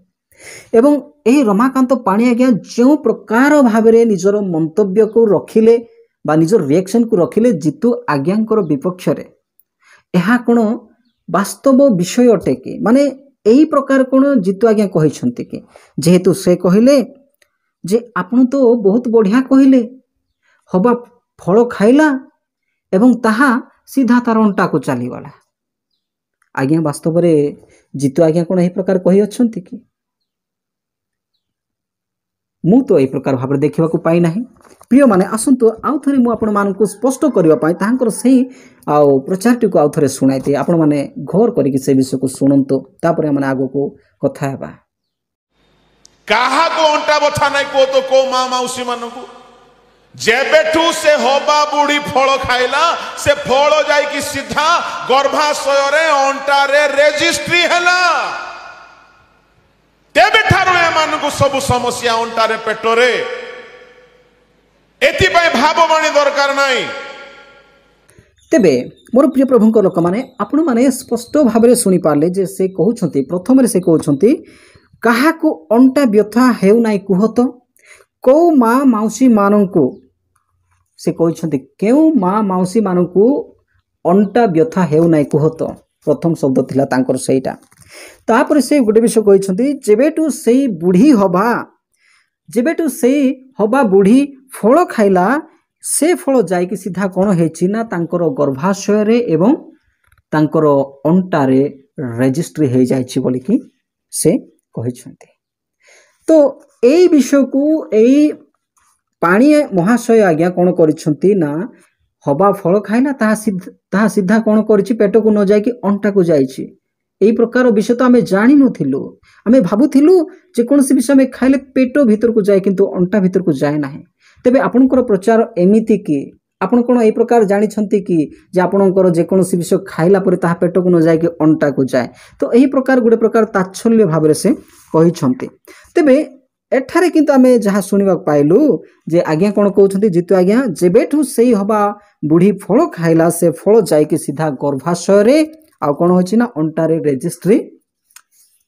ଏବଂ ଏହି ରମାକାନ୍ତ ପାଣି ଆଜ୍ଞା ଯେଉଁ ପ୍ରକାର ଭାବରେ ନିଜର ମନ୍ତବ୍ୟକୁ ରଖିଲେ ବା ନିଜର ରିଆକ୍ସନକୁ ରଖିଲେ ଜିତୁ ଆଜ୍ଞାଙ୍କର ବିପକ୍ଷରେ, ଏହା କ'ଣ ବାସ୍ତବ ବିଷୟ ଅଟେ କି? ମାନେ ଏହି ପ୍ରକାର କ'ଣ ଜିତୁ ଆଜ୍ଞା କହିଛନ୍ତି କି? ଯେହେତୁ ସେ କହିଲେ ଯେ ଆପଣ ତ ବହୁତ ବଢ଼ିଆ କହିଲେ, ହବା ଫଳ ଖାଇଲା ଏବଂ ତାହା ସିଧା ତାର ଅଣ୍ଟାକୁ ଚାଲିଗଲା। ଆଜ୍ଞା ବାସ୍ତବରେ ଜିତୁ ଆଜ୍ଞା କ'ଣ ଏହି ପ୍ରକାର କହିଅଛନ୍ତି କି? ମୁଁ ତ ଏହି ପ୍ରକାର ଭାବରେ ଦେଖିବାକୁ ପାଇନାହିଁ। ପ୍ରିୟମାନେ ଆସନ୍ତୁ ଆଉ ଥରେ ମୁଁ ଆପଣମାନଙ୍କୁ ସ୍ପଷ୍ଟ କରିବା ପାଇଁ ତାଙ୍କର ସେହି ଆଉ ପ୍ରଚାରଟିକୁ ଆଉ ଥରେ ଶୁଣାଇଦିଏ। ଆପଣମାନେ ଘର କରିକି ସେ ବିଷୟକୁ ଶୁଣନ୍ତୁ, ତାପରେ ଆମେ ଆଗକୁ କଥା ହେବା। କାହାକୁ ଅଣ୍ଟା ବଥା ନାହିଁ କୁହ ତ କୋଉ ମା ମାଉସୀ ମାନଙ୍କୁ जेबेठू से होबा बुढ़ी फल खाइला से फल जाई सीधा गर्भाशय रे अंटा रे रेजिस्ट्री हैला तेबे ठारू एमानकु सब समस्या अंटा रे पेट रे एथि पय भाववाणी दरकार नाही। तेबे मोर प्रिय प्रभुंक लोक माने आपण माने स्पष्ट भाबरे सुनी पारले जे से कहउछंती प्रथम रे से कहउछंती काहाकू अंटा व्यथा हेउ नाही कुहत को माँ माउसी मानंकु से कहउछंती केउ माँ माउसी मानंकु अंटा व्यथा हेउ नाही कुहत प्रथम शब्द थिला तांकर सेटा। तापर से गोटे विषय कहउछंती जेबेटू सेई बुढ़ी हबा जेबेटू सेई हबा बुढ़ी फल खाइला से फल जाइकी सीधा कौन हेछि ना तांकर गर्भाशय रे एवं तांकर अंटा रे रेजिस्ट्री हे जाइछि बोली कि से कहिछंती। तो एई विषय को एई पाणी महाशय आज्ञा कौन करिछंती ना हबा फल खाइला ताहा सीधा कौन करिछि पेट को न जाइकी अंटा को जाइछि। एई प्रकार विषय तो आमे जानि नथिलु आमे भाबुथिलु जे कोनसी विषय में खाइले पेट भीतर को जाए किंतु अंटा भीतर को जाए नाही। तेबे आपनकर प्रचार एमिति कि आपण कोन एई प्रकार जानिछंती कि जे आपनकर जे कोनसी विषय खाइला परे ताहा पेट को न जाए कि अंटा को जाए। तो एही प्रकार गुडे प्रकार ताच्छल्य भाबरे से कहिछंती। तेबे एठारे किंतु आमे जहा सुनिबा पाइलु जे आज्ञा कोन कहउछंती जितु आज्ञा जेबेठू सेई हबा बुढ़ी फल खाइला से फल जाए कि सीधा गर्भाशय रे आ कोन होछि ना अंटा रे रेजिस्ट्री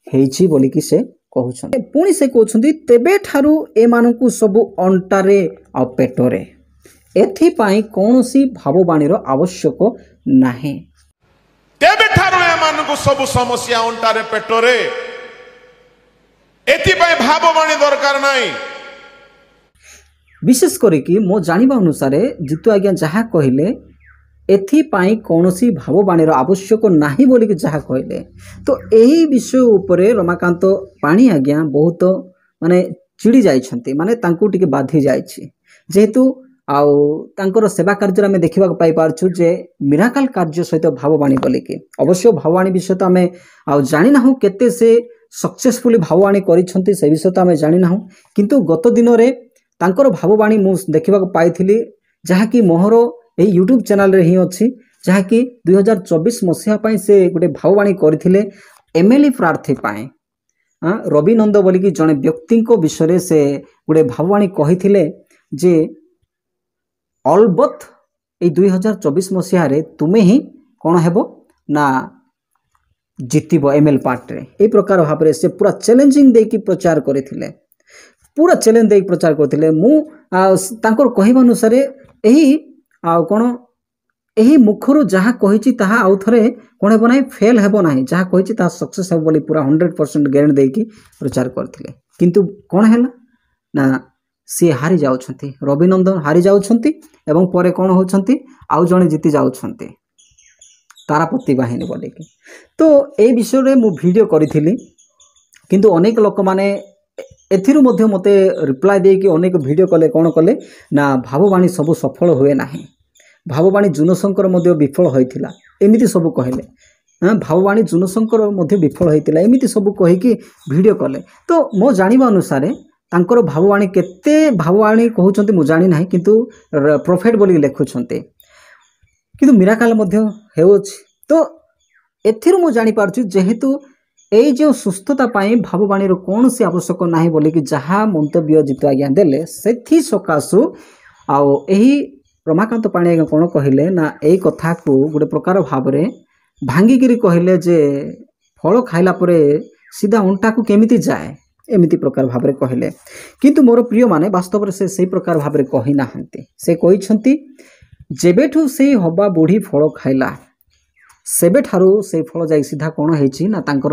हेछि बोली कि से कहउछंती। पुणी से कहउछंती तेबे ठारू ए मानकु सब अंटा रे आ पेट रे एथि पाई कोनोसी भाववाणी रो आवश्यक नाही। तेबे ठारू ए मानकु सब समस्या अंटा रे पेट रे एथि पाई भाववाणी दरकार नाही। विशेष करी कि मो जानिबा अनुसार जितु आज्ञा जहा कहिले एथि पाई कोनोसी भाववाणी रो आवश्यक नाही बोली कि जहा कहिले। तो एही विषय उपरे रमाकांत पाणी आज्ञा बहुत माने चिड़ी जाइछंती माने तांकु टिके बाधी जाइछि जेहेतु आउ तांकर सेवा कार्य में देखा पाई पारछु जे मिराकल कार्य सहित भाववाणी बोली कि अवश्य भाववाणी विषय तो आमे आउ जानि नाहु केते से सक्सेसफुली भाववाणी करिछंती से विषय तो आमे जानि नाहु किंतु गत दिन रे तांकर भाववाणी मु देखा पाइथिली जहा कि मोहर ए यूट्यूब चैनल रे ही अछि जहा कि 2024 मसिहा पई से गोटे भाववाणी करथिले एमएलए प्रार्थी पाए रवि नंद बोली कि जने व्यक्ति को विषय से गोटे भाववाणी कहिथिले जे अलबत ए 2024 मसिहा रे तुमे ही कोन हेबो ना जितिबो एमएल पार्ट रे ए प्रकार भाव रे से पूरा चैलेंजिंग दे की प्रचार करथिले पूरा चैलेंज दे प्रचार करथिले मु तांकर कहिबा अनुसार एही आ कोन एही मुखरो जहा कहिछि ताहा आउ थरे कोन हेबो नाही फेल हेबो नाही जहा कहिछि ताहा सक्सेस हेबो बोली पूरा 100% गारंटी दे की प्रचार करथिले किंतु कोन हैला ना सी हारी जाउछंती रविनंदन हारी जाउछंती एवं परे कोन होछंती आउ जणे जीति जाउछंती तारापति बाहिनी बोली की। तो ए विषय रे मु वीडियो करिथिली किंतु अनेक लोक माने एथिरु मध्ये मते रिप्लाई दे कि अनेक वीडियो कले कोन कले ना भाववाणी सब सफल हुए नाही भाववाणी जुनशंकर मध्ये विफल होइथिला एमिति सब कहले भाववाणी जुनशंकर मध्ये विफल होइथिला एमिति सब कहि कि वीडियो कले। तो मो जानिबा अनुसार तांकर भाववाणी केते भाववाणी कहउछंती मु जानि नाही किंतु प्रॉफिट बोली लेखुछंती किंतु मिराकल मध्ये हेउछि। तो एथिरु मु जानि पारछु जेहेतु ए जो सुस्थता पाई भाववाणी रो कौन सी आवश्यक नाही बोली कि जहा मंतव्य जितु आज्ञा देले सेथि सकासु आउ एही रमाकांत पाणी आज्ञा कोन कहिले ना एई कथा को गोटे प्रकार भाव रे भांगी गिरी कहिले जे फल खाइला परे सीधा अंटा को केमिति जाए एमिति प्रकार भाव रे कहिले किंतु मोर प्रिय माने वास्तव रे से सही प्रकार भाव रे कहि नाहंती से कहिछंती जेबेठू से हबा बुढ़ी फल खाइला सेबे ठारू से फल जाई सीधा कोन हेछि ना तांकर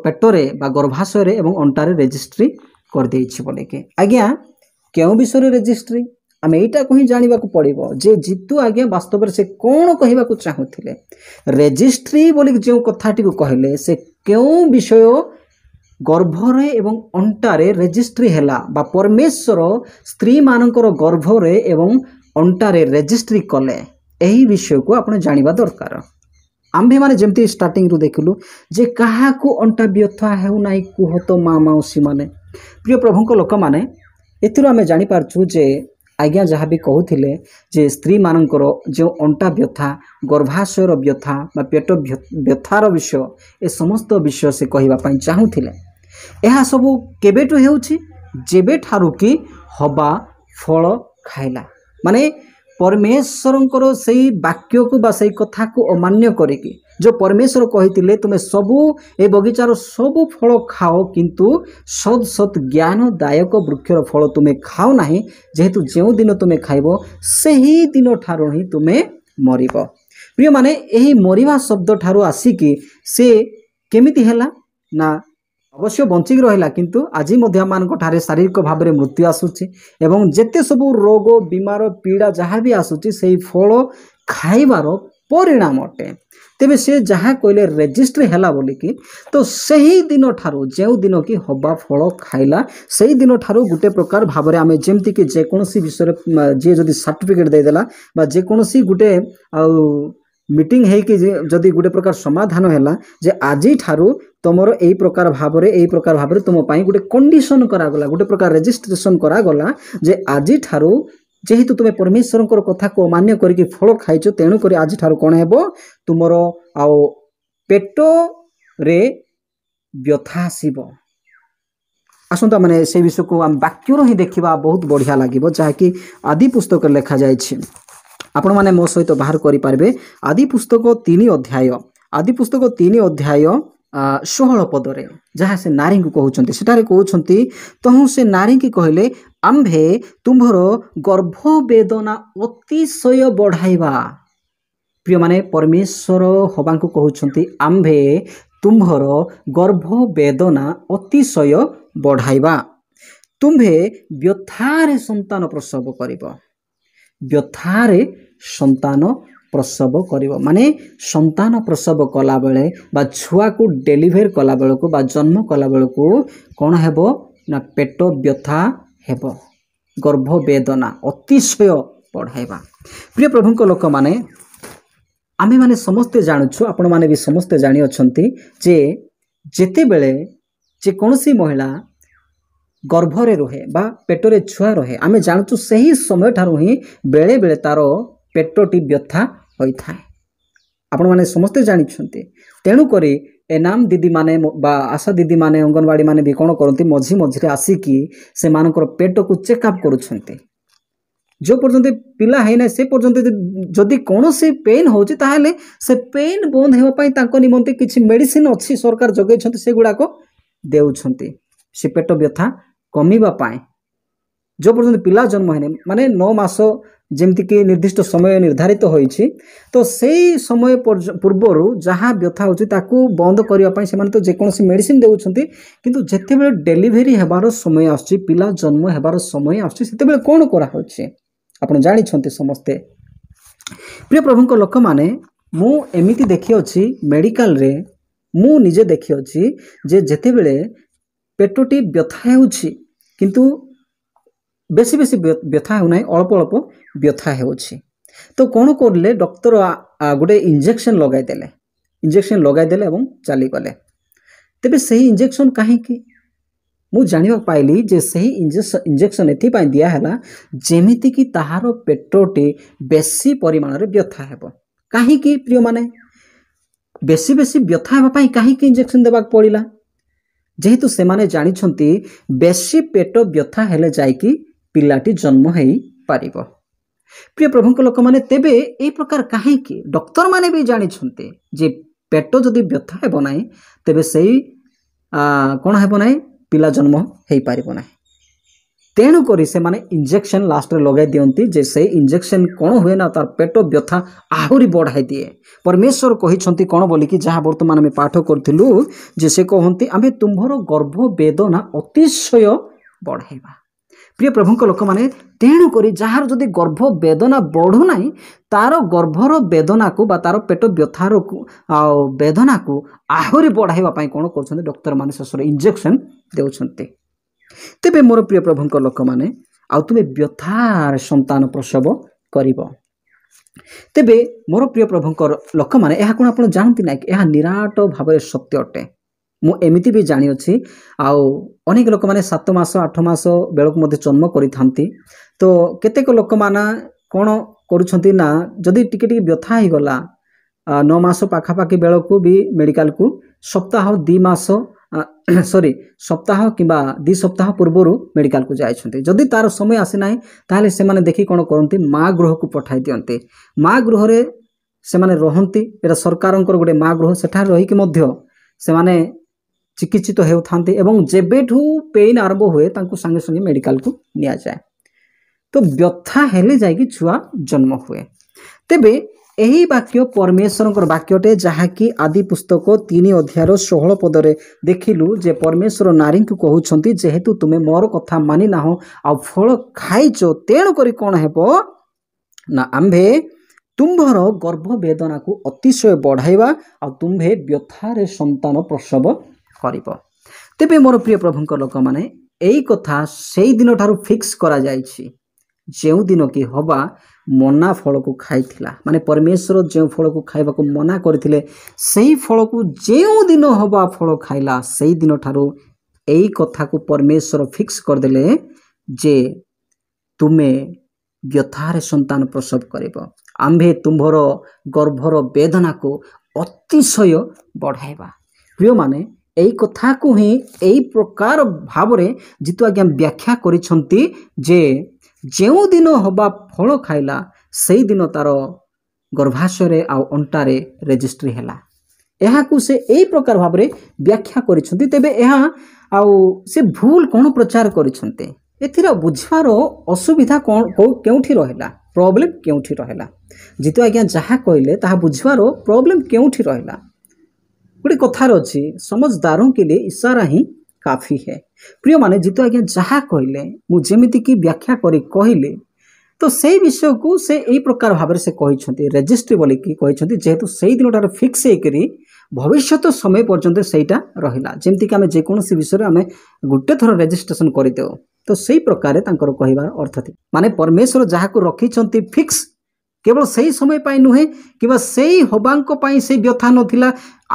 पेटरे बा गर्भाशय रे एवं अंटारे रेजिस्ट्री कर देछि बोले के आज्ञा केउ विषय रे रेजिस्ट्री आमे एटा कहि जानिबा को पड़िबो जे जितु आज्ञा वास्तव रे से कोन कहिबा को चाहुथिले रेजिस्ट्री बोली जे कथाटी को कहले से केउ विषय गर्भरे एवं अंटारे रेजिस्ट्री हैला बा परमेश्वर स्त्री मानकर गर्भरे एवं अंटारे रेजिस्ट्री कले एही विषय को आपण जानिबा दरकार। आम्भे माने जेमती स्टार्टिंग रु देखलु जे कहा को अंटा व्यथा हेउ नाइ कुहत माँ माउसी माने प्रिय प्रभुक लोक माने एथिरो आमे जानि पारछु जे आज्ञा जहाँ भी कहूले जे स्त्री मानकर जो अंटा व्यथा गर्भाशयर व्यथा बा पेट व्यथार विषय ए समस्त विषय से कहवाई चाहूले। यह सबू केबेठु हेउछि जेबे ठारू कि हवा फल खाइला माने परमेश्वरंकर सही वाक्य को बा सही कथा को अमान्य करिकी जो परमेश्वर कही तुमे सबू ए बगीचार सबू फल खाओ किंतु सद सत ज्ञानदायक वृक्षर फल तुमे खाओ नाही जेहेतु जो दिन तुमे खाइबो सही दिन ठारो ही तुमे मरिबो। प्रिय माने एही मरिबा शब्द ठारो आसिकी से केमिति हैला ना अवश्य बंचिक रहिला किंतु आज ठारे शारीरिक भाव में मृत्यु आसूची एवं जेते सबू रोग बीमार पीड़ा जहाँ भी आसूची से फल खाइबार परिणाम अटे। तेबे से जहाँ कहले रेजिस्टर हैला बोलिकी तो सही दिन ठारू जो दिन की हवा फल खाइला सही दिन ठारू गोटे प्रकार भाव में आम जमती कि जेकोसी विषय जी जदि सर्टिफिकेट देदेला बा जेकोसी गोटे मीटिंग है कि जदि गोटे प्रकार समाधान हैला जे आज ठारू तुमर यही प्रकार भाव में तुम गोटे कंडीशन करागला गोटे प्रकार रेजिस्ट्रेशन करागला जे आज ठारू जेहेतु तुम परमेश्वर कथा को अमान्य करके फल खाइछ तेणु कर आज ठारू कौन हेबो तुमर आओ पेट रे व्यथा आसीबो। आसंता माने से विषय को आम वाक्यर ही देखा बहुत बढ़िया लगे जहाँकि आदि पुस्तक लिखा जाए आपण माने मो सहित बाहर करि पारबे आदि पुस्तक 3 अध्याय 16 पदरे जहाँ से नारी को कहउछंती सेटारे कहउछंती तहु से नारी की कहले आम्भे तुम्भर गर्भ वेदना अतिशय बढ़ाइबा। प्रिय माने परमेश्वर हवा को कहउछंती आम्भे तुम्भर गर्भ वेदना अतिशय बढ़ाइबा तुम्भे व्यथारे संतान प्रसव करिबो व्यथारे संतान प्रसव करिबो माने संतान प्रसव कला बेले बा छुआ को डेलीवर कला बेल को बा जन्म कला बेल को कौन हेबो ना पेट व्यथा हेबो गर्भ वेदना अतिशय बढ़ाइबा। प्रिय प्रभुक लोक माने आमे माने समस्ते जानुछु आपण माने भी समस्ते जानि अछंती जे जेते बेले जे कोनसी महिला गर्भरे रहे बा पेटरे छुआ रहे आमे जानचु सही समय ठारू ही बेले बेले तार पेटटी व्यथा होता है आपण माने समस्ते जानिछंती तेणु करी एनाम दीदी माने बा आशा दीदी माने अंगनवाड़ी माने भी कोन करंती मझी मझिरे आसिकी से मानकर पेट को चेकअप करूछंती जो पर्यंत पिला है ना से पर्यंत जदि कौन से पेन होची ताहले से पेन बंद हेवा पई तांको निमंते किछि मेडिसिन अछि सरकार जगै छंती से गुडा को देउछंती से पेट व्यथा कमीबा पाए जो पर्यंत पिला जन्म है माने 9 मास जेमती कि निर्दिष्ट समय निर्धारित होइछि तो सेही समय पूर्वर जहाँ व्यथा होछि ताकू बंद करिया पई से माने तो जेकोसी मेडिसिन देउछंती किंतु जेते बेले डेलीवरी हेबार समय आछि पिला जन्म हेबार समय आछि सेते बेले कोन करा होछि आपण जानि छंती समस्ते। प्रिय प्रभुक लोक माने मु एमिति देखि अछि मेडिकल रे मु निजे देखि अछि जे जेते बेले पेटटी व्यथा हेउछि किंतु बेसी बेसी व्यथा हो ना अल्प अल्प व्यथा हेउछि तो कौन करले डॉक्टर गोटे इंजेक्शन लगाई देले एवं चली गले तेबे सही इंजेक्शन काहे कि मु जानिबा पाइली जे सही इंजेक्शन एथि पई दिया हला जेमिति कि ताहार पेटटी बेसी परिमाण रे व्यथा हेबो काहे कि प्रिय माने बेसी बेसी व्यथा हेबा पई काहे कि इंजेक्शन देबा पड़िला जेहेतु से माने जानिछंती बेसी पेट व्यथा हेले जायकी पिलाटी जन्म हेई पारिबो। प्रिय प्रभुक लोक माने तेबे ए प्रकार काहे कि डॉक्टर माने भी जानिछंती जे पेट जदि व्यथा हेबो नाही तेबे सेही कोन हेबो नाही पिला जन्म हेई पारिबो नाही तेणु करी से माने इंजेक्शन लास्ट रे लगाई दियंती जे से इंजेक्शन कोन हुए ना तार पेट व्यथा आहुरी बढ़ाई दिए। परमेश्वर कहिछंती कोन बोली कि जहाँ वर्तमान में पाठ करथिलु जे से कहंती आमे तुम्भर गर्भ वेदना अतिशय बढ़ाइबा। प्रिय प्रभुक लोक माने तेणु करी जहाँ जदि गर्भ वेदना बढ़ु नाही तार गर्भर वेदना को बा तार पेट व्यथार वेदना को आहुरी बढ़ाइबा पई कोन करछंती डॉक्टर माने ससुर इंजेक्शन देउछंती। तेबे मोर प्रिय प्रभुक लोक माने आ तुमे व्यथार संतान प्रसव करिबो तेबे मोर प्रिय प्रभुक लोक माने एहा कोन आपण जानती ना कि एहा निराट भाबरे सत्य अटे ମୁଁ ଏମିତି ବି ଜାଣିଅଛି ଆଉ ଅନେକ ଲୋକମାନେ 7 ମାସ 8 ମାସ ବେଳକୁ ମଧ୍ୟ ଜନ୍ମ କରିଥାନ୍ତି। ତ କେତେକ ଲୋକମାନେ କ'ଣ କରୁଛନ୍ତି ନା ଯଦି ଟିକେ ଟିକେ ବ୍ୟଥା ହେଇଗଲା 9 ମାସ ପାଖାପାଖି ବେଳକୁ ବି ମେଡ଼ିକାଲକୁ ସପ୍ତାହ 2 ମାସ ସପ୍ତାହ କିମ୍ବା 2 ସପ୍ତାହ ପୂର୍ବରୁ ମେଡ଼ିକାଲକୁ ଯାଇଛନ୍ତି। ଯଦି ତାର ସମୟ ଆସିନାହିଁ ତାହେଲେ ସେମାନେ ଦେଖି କ'ଣ କରନ୍ତି, ମା ଗୃହକୁ ପଠାଇ ଦିଅନ୍ତି। ମା ଗୃହରେ ସେମାନେ ରହନ୍ତି। ଏଇଟା ସରକାରଙ୍କର ଗୋଟେ ମା ଗୃହ, ସେଠାରେ ରହିକି ମଧ୍ୟ ସେମାନେ ଚିକିତ୍ସିତ ହେଉଥାନ୍ତି ଏବଂ ଯେବେଠୁ ପେନ୍ ଆରମ୍ଭ ହୁଏ ତାଙ୍କୁ ସାଙ୍ଗେ ସାଙ୍ଗେ ମେଡ଼ିକାଲକୁ ନିଆଯାଏ। ତ ବ୍ୟଥା ହେଲେ ଯାଇକି ଛୁଆ ଜନ୍ମ ହୁଏ। ତେବେ ଏହି ବାକ୍ୟ ପରମେଶ୍ୱରଙ୍କର ବାକ୍ୟଟେ, ଯାହାକି ଆଦି ପୁସ୍ତକ 3 ଅଧ୍ୟାୟର 16 ପଦରେ ଦେଖିଲୁ ଯେ ପରମେଶ୍ୱର ନାରୀଙ୍କୁ କହୁଛନ୍ତି, ଯେହେତୁ ତୁମେ ମୋର କଥା ମାନି ନାହ ଆଉ ଫଳ ଖାଇଛ, ତେଣୁ କରି କ'ଣ ହେବ ନା ଆମ୍ଭେ ତୁମ୍ଭର ଗର୍ଭ ବେଦନାକୁ ଅତିଶୟ ବଢ଼ାଇବା ଆଉ ତୁମ୍ଭେ ବ୍ୟଥାରେ ସନ୍ତାନ ପ୍ରସବ କରିବ। ତେବେ ମୋର ପ୍ରିୟ ପ୍ରଭୁଙ୍କ ଲୋକମାନେ, ଏଇ କଥା ସେଇ ଦିନଠାରୁ ଫିକ୍ସ କରାଯାଇଛି ଯେଉଁ ଦିନ କି ହବା ମନା ଫଳକୁ ଖାଇଥିଲା। ମାନେ ପରମେଶ୍ୱର ଯେଉଁ ଫଳକୁ ଖାଇବାକୁ ମନା କରିଥିଲେ ସେଇ ଫଳକୁ ଯେଉଁ ଦିନ ହବା ଫଳ ଖାଇଲା, ସେଇ ଦିନଠାରୁ ଏଇ କଥାକୁ ପରମେଶ୍ୱର ଫିକ୍ସ କରିଦେଲେ ଯେ ତୁମେ ବ୍ୟଥାରେ ସନ୍ତାନ ପ୍ରସବ କରିବ, ଆମ୍ଭେ ତୁମ୍ଭର ଗର୍ଭର ବେଦନାକୁ ଅତିଶୟ ବଢ଼ାଇବା। ପ୍ରିୟମାନେ, ଏଇ କଥାକୁ ହିଁ ଏଇ ପ୍ରକାର ଭାବରେ ଜିତୁ ଆଜ୍ଞା ବ୍ୟାଖ୍ୟା କରିଛନ୍ତି ଯେ ଯେଉଁ ଦିନ ହବା ଫଳ ଖାଇଲା ସେଇଦିନ ତାର ଗର୍ଭାଶୟରେ ଆଉ ଅଣ୍ଟାରେ ରେଜିଷ୍ଟ୍ରି ହେଲା। ଏହାକୁ ସେ ଏଇ ପ୍ରକାର ଭାବରେ ବ୍ୟାଖ୍ୟା କରିଛନ୍ତି। ତେବେ ଏହା ଆଉ ସେ ଭୁଲ କ'ଣ ପ୍ରଚାର କରିଛନ୍ତି, ଏଥିର ବୁଝିବାର ଅସୁବିଧା କେଉଁଠି ରହିଲା, ପ୍ରୋବ୍ଲେମ୍ କେଉଁଠି ରହିଲା? ଜିତୁ ଆଜ୍ଞା ଯାହା କହିଲେ ତାହା ବୁଝିବାର ପ୍ରୋବ୍ଲେମ୍ କେଉଁଠି ରହିଲା? ଗୋଟେ କଥାର ଅଛି, ସମଝଦାରୋं के लिए इशारा ही काफी है। ପ୍ରିୟମାନେ, ଜିତୁ ଆଜ୍ଞା ଯାହା କହିଲେ ମୁଁ ଯେମିତିକି ବ୍ୟାଖ୍ୟା କରି କହିଲି, ତ ସେଇ ବିଷୟକୁ ସେ ଏଇ ପ୍ରକାର ଭାବରେ ସେ କହିଛନ୍ତି, ରେଜିଷ୍ଟ୍ରି ବୋଲିକି କହିଛନ୍ତି, ଯେହେତୁ ସେଇ ଦିନଟାରେ ଫିକ୍ସ ହେଇକରି ଭବିଷ୍ୟତ ସମୟ ପର୍ଯ୍ୟନ୍ତ ସେଇଟା ରହିଲା। ଯେମିତିକି ଆମେ ଯେକୌଣସି ବିଷୟରେ ଆମେ ଗୋଟେ ଥର ରେଜିଷ୍ଟ୍ରେସନ କରିଦେଉ, ତ ସେଇ ପ୍ରକାର ତାଙ୍କର କହିବାର ଅର୍ଥ ଥିଲା। ମାନେ ପରମେଶ୍ୱର ଯାହାକୁ ରଖିଛନ୍ତି ଫିକ୍ସ, କେବଳ ସେଇ ସମୟ ପାଇଁ ନୁହେଁ କିମ୍ବା ସେଇ ହବାଙ୍କ ପାଇଁ ସେଇ ବ୍ୟଥା ନଥିଲା,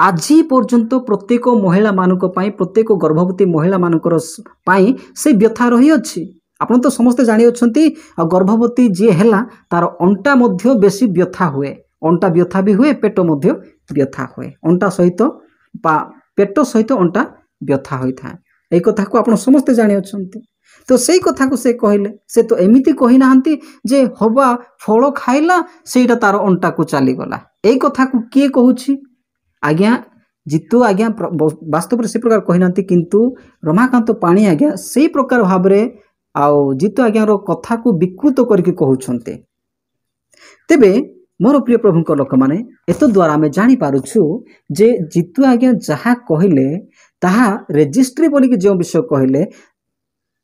ଆଜି ପର୍ଯ୍ୟନ୍ତ ପ୍ରତ୍ୟେକ ମହିଳାମାନଙ୍କ ପାଇଁ, ପ୍ରତ୍ୟେକ ଗର୍ଭବତୀ ମହିଳାମାନଙ୍କର ପାଇଁ ସେଇ ବ୍ୟଥା ରହିଅଛି। ଆପଣ ତ ସମସ୍ତେ ଜାଣିଅଛନ୍ତି, ଆଉ ଗର୍ଭବତୀ ଯିଏ ହେଲା ତାର ଅଣ୍ଟା ମଧ୍ୟ ବେଶୀ ବ୍ୟଥା ହୁଏ। ଅଣ୍ଟା ବ୍ୟଥା ବି ହୁଏ, ପେଟ ମଧ୍ୟ ବ୍ୟଥା ହୁଏ। ଅଣ୍ଟା ସହିତ ବା ପେଟ ସହିତ ଅଣ୍ଟା ବ୍ୟଥା ହୋଇଥାଏ। এই କଥାକୁ ଆପଣ ସମସ୍ତେ ଜାଣିଅଛନ୍ତି। ତ ସେଇ କଥାକୁ ସେ କହିଲେ, ସେ ତ ଏମିତି କହିନାହାନ୍ତି ଯେ ହବା ଫଳ ଖାଇଲା ସେଇଟା ତାର ଅଣ୍ଟାକୁ ଚାଲିଗଲା। ଏଇ କଥାକୁ କିଏ କହୁଛି? ଆଜ୍ଞା ଜିତୁ ଆଜ୍ଞା ବାସ୍ତବରେ ସେ ପ୍ରକାର କହିନାହାନ୍ତି, କିନ୍ତୁ ରମାକାନ୍ତ ପାଣି ଆଜ୍ଞା ସେଇ ପ୍ରକାର ଭାବରେ ଆଉ ଜିତୁ ଆଜ୍ଞାର କଥାକୁ ବିକୃତ କରିକି କହୁଛନ୍ତି। ତେବେ ମୋର ପ୍ରିୟ ପ୍ରଭୁଙ୍କ ଲୋକମାନେ, ଏତଦ୍ୱାରା ଆମେ ଜାଣିପାରୁଛୁ ଯେ ଜିତୁ ଆଜ୍ଞା ଯାହା କହିଲେ ତାହା ରେଜିଷ୍ଟ୍ରି ବୋଲିକି ଯେଉଁ ବିଷୟ କହିଲେ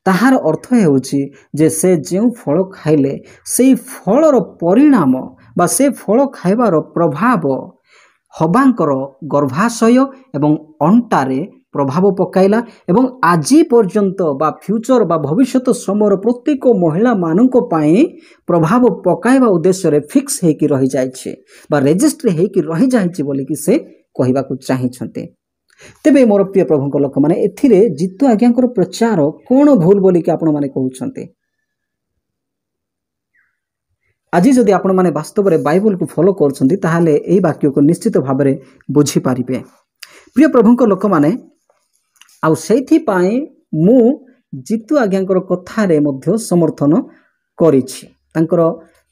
ତାହାର ଅର୍ଥ ହେଉଛି ଯେ ସେ ଯେଉଁ ଫଳ ଖାଇଲେ ସେଇ ଫଳର ପରିଣାମ ବା ସେ ଫଳ ଖାଇବାର ପ୍ରଭାବ ହବାଙ୍କର ଗର୍ଭାଶୟ ଏବଂ ଅଣ୍ଟାରେ ପ୍ରଭାବ ପକାଇଲା ଏବଂ ଆଜି ପର୍ଯ୍ୟନ୍ତ ବା ଫ୍ୟୁଚର ବା ଭବିଷ୍ୟତ ସମୟର ପ୍ରତ୍ୟେକ ମହିଳାମାନଙ୍କ ପାଇଁ ପ୍ରଭାବ ପକାଇବା ଉଦ୍ଦେଶ୍ୟରେ ଫିକ୍ସ ହେଇକି ରହିଯାଇଛି ବା ରେଜିଷ୍ଟ୍ରି ହେଇକି ରହିଯାଇଛି ବୋଲିକି ସେ କହିବାକୁ ଚାହିଁଛନ୍ତି। ତେବେ ମୋର ପ୍ରିୟ ପ୍ରଭୁଙ୍କ ଲୋକମାନେ, ଏଥିରେ ଜିତୁ ଆଜ୍ଞାଙ୍କର ପ୍ରଚାର କ'ଣ ଭୁଲ ବୋଲିକି ଆପଣମାନେ କହୁଛନ୍ତି? ଆଜି ଯଦି ଆପଣମାନେ ବାସ୍ତବରେ ବାଇବଲକୁ ଫଲୋ କରୁଛନ୍ତି ତାହେଲେ ଏହି ବାକ୍ୟକୁ ନିଶ୍ଚିତ ଭାବରେ ବୁଝିପାରିବେ। ପ୍ରିୟ ପ୍ରଭୁଙ୍କ ଲୋକମାନେ, ଆଉ ସେଇଥିପାଇଁ ମୁଁ ଜିତୁ ଆଜ୍ଞାଙ୍କର କଥାରେ ମଧ୍ୟ ସମର୍ଥନ କରିଛି, ତାଙ୍କର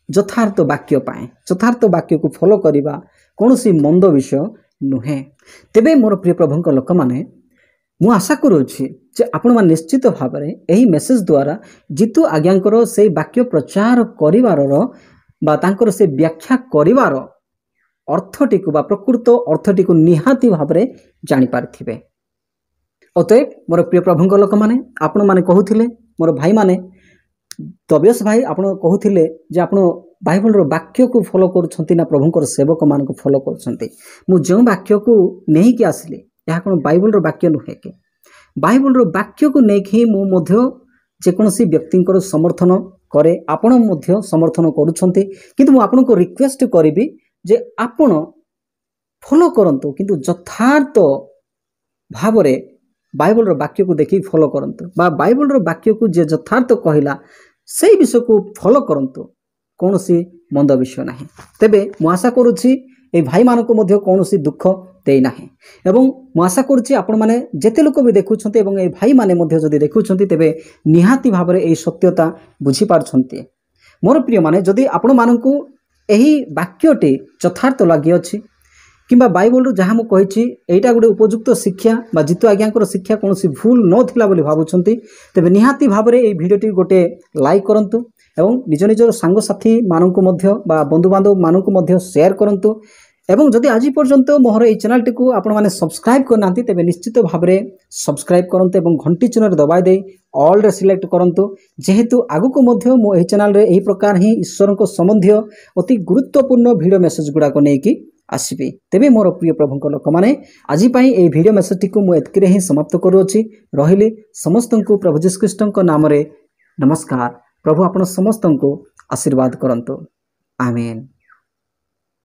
ଯଥାର୍ଥ ବାକ୍ୟ ପାଇଁ। ଯଥାର୍ଥ ବାକ୍ୟକୁ ଫଲୋ କରିବା କୌଣସି ମନ୍ଦ ବିଷୟ ନୁହେଁ। ତେବେ ମୋର ପ୍ରିୟ ପ୍ରଭୁଙ୍କ ଲୋକମାନେ, ମୁଁ ଆଶା କରୁଅଛି ଯେ ଆପଣମାନେ ନିଶ୍ଚିତ ଭାବରେ ଏହି ମେସେଜ ଦ୍ୱାରା ଜିତୁ ଆଜ୍ଞାଙ୍କର ସେଇ ବାକ୍ୟ ପ୍ରଚାର କରିବାର ବା ତାଙ୍କର ସେ ବ୍ୟାଖ୍ୟା କରିବାର ଅର୍ଥଟିକୁ ବା ପ୍ରକୃତ ଅର୍ଥଟିକୁ ନିହାତି ଭାବରେ ଜାଣିପାରିଥିବେ। ଅତଏବ ମୋର ପ୍ରିୟ ପ୍ରଭୁଙ୍କ ଲୋକମାନେ, ଆପଣମାନେ କହୁଥିଲେ, ମୋର ଭାଇମାନେ, ତବେଶ ଭାଇ ଆପଣ କହୁଥିଲେ ଯେ ଆପଣ ବାଇବଲର ବାକ୍ୟକୁ ଫଲୋ କରୁଛନ୍ତି ନା ପ୍ରଭୁଙ୍କର ସେବକମାନଙ୍କୁ ଫଲୋ କରୁଛନ୍ତି। ମୁଁ ଯେଉଁ ବାକ୍ୟକୁ ନେଇକି ଆସିଲି ଏହା କ'ଣ ବାଇବଲର ବାକ୍ୟ ନୁହେଁ କି? ବାଇବଲର ବାକ୍ୟକୁ ନେଇକି ମୁଁ ମଧ୍ୟ ଯେକୌଣସି ବ୍ୟକ୍ତିଙ୍କର ସମର୍ଥନ କରେ, ଆପଣ ମଧ୍ୟ ସମର୍ଥନ କରୁଛନ୍ତି। କିନ୍ତୁ ମୁଁ ଆପଣଙ୍କୁ ରିକ୍ୱେଷ୍ଟ କରିବି ଯେ ଆପଣ ଫଲୋ କରନ୍ତୁ, କିନ୍ତୁ ଯଥାର୍ଥ ଭାବରେ ବାଇବଲର ବାକ୍ୟକୁ ଦେଖି ଫଲୋ କରନ୍ତୁ ବା ବାଇବଲର ବାକ୍ୟକୁ ଯିଏ ଯଥାର୍ଥ କହିଲା ସେଇ ବିଷୟକୁ ଫଲୋ କରନ୍ତୁ, କୌଣସି ମନ୍ଦ ବିଷୟ ନାହିଁ। ତେବେ ମୁଁ ଆଶା କରୁଛି এই ଭାଇମାନଙ୍କୁ ମଧ୍ୟ କୌଣସି ଦୁଃଖ ଦେଇନାହିଁ ଏବଂ ମୁଁ ଆଶା କରୁଛି ଆପଣମାନେ ଯେତେ ଲୋକ ବି ଦେଖୁଛନ୍ତି ଏବଂ এই ଭାଇମାନେ ମଧ୍ୟ ଯଦି ଦେଖୁଛନ୍ତି ତେବେ ନିହାତି ଭାବରେ এই ସତ୍ୟତା ବୁଝିପାରୁଛନ୍ତି। ମୋର ପ୍ରିୟମାନେ, ଯଦି ଆପଣମାନଙ୍କୁ ଏହି ବାକ୍ୟଟି ଯଥାର୍ଥ ଲାଗିଅଛି କିମ୍ବା ବାଇବଲରୁ ଯାହା ମୁଁ କହିଛି ଏଇଟା ଗୋଟେ ଉପଯୁକ୍ତ ଶିକ୍ଷା ବା ଜିତୁ ଆଜ୍ଞାଙ୍କର ଶିକ୍ଷା କୌଣସି ଭୁଲ ନଥିଲା ବୋଲି ଭାବୁଛନ୍ତି, ତେବେ ନିହାତି ଭାବରେ এই ଭିଡ଼ିଓଟି ଗୋଟେ ଲାଇକ୍ କରନ୍ତୁ ଏବଂ ନିଜ ନିଜର ସାଙ୍ଗସାଥୀମାନଙ୍କୁ ମଧ୍ୟ ବା ବନ୍ଧୁବାନ୍ଧବମାନଙ୍କୁ ମଧ୍ୟ ସେୟାର କରନ୍ତୁ। ଏବଂ ଯଦି ଆଜି ପର୍ଯ୍ୟନ୍ତ ମୋର এই ଚ୍ୟାନେଲଟିକୁ ଆପଣମାନେ ସବସ୍କ୍ରାଇବ୍ କରିନାହାନ୍ତି ତେବେ ନିଶ୍ଚିତ ଭାବରେ ସବସ୍କ୍ରାଇବ୍ କରନ୍ତୁ ଏବଂ ଘଣ୍ଟି ଚିହ୍ନରେ ଦବାଇ ଦେଇ ଅଲ୍ରେ ସିଲେକ୍ଟ କରନ୍ତୁ, ଯେହେତୁ ଆଗକୁ ମଧ୍ୟ ମୁଁ ଏହି ଚ୍ୟାନେଲରେ ଏହି ପ୍ରକାର ହିଁ ଈଶ୍ୱରଙ୍କ ସମ୍ବନ୍ଧୀୟ ଅତି ଗୁରୁତ୍ୱପୂର୍ଣ୍ଣ ଭିଡ଼ିଓ ମେସେଜ ଗୁଡ଼ାକ ନେଇକି ଆସିବି। ତେବେ ମୋର ପ୍ରିୟ ପ୍ରଭୁଙ୍କ ଲୋକମାନେ, ଆଜି ପାଇଁ ଏହି ଭିଡ଼ିଓ ମେସେଜଟିକୁ ମୁଁ ଏତିକିରେ ହିଁ ସମାପ୍ତ କରୁଅଛି। ରହିଲି ସମସ୍ତଙ୍କୁ ପ୍ରଭୁ ଯୀଶୁ ଖ୍ରୀଷ୍ଟଙ୍କ ନାମରେ ନମସ୍କାର। ପ୍ରଭୁ ଆପଣ ସମସ୍ତଙ୍କୁ ଆଶୀର୍ବାଦ କରନ୍ତୁ। ଆମେନ୍।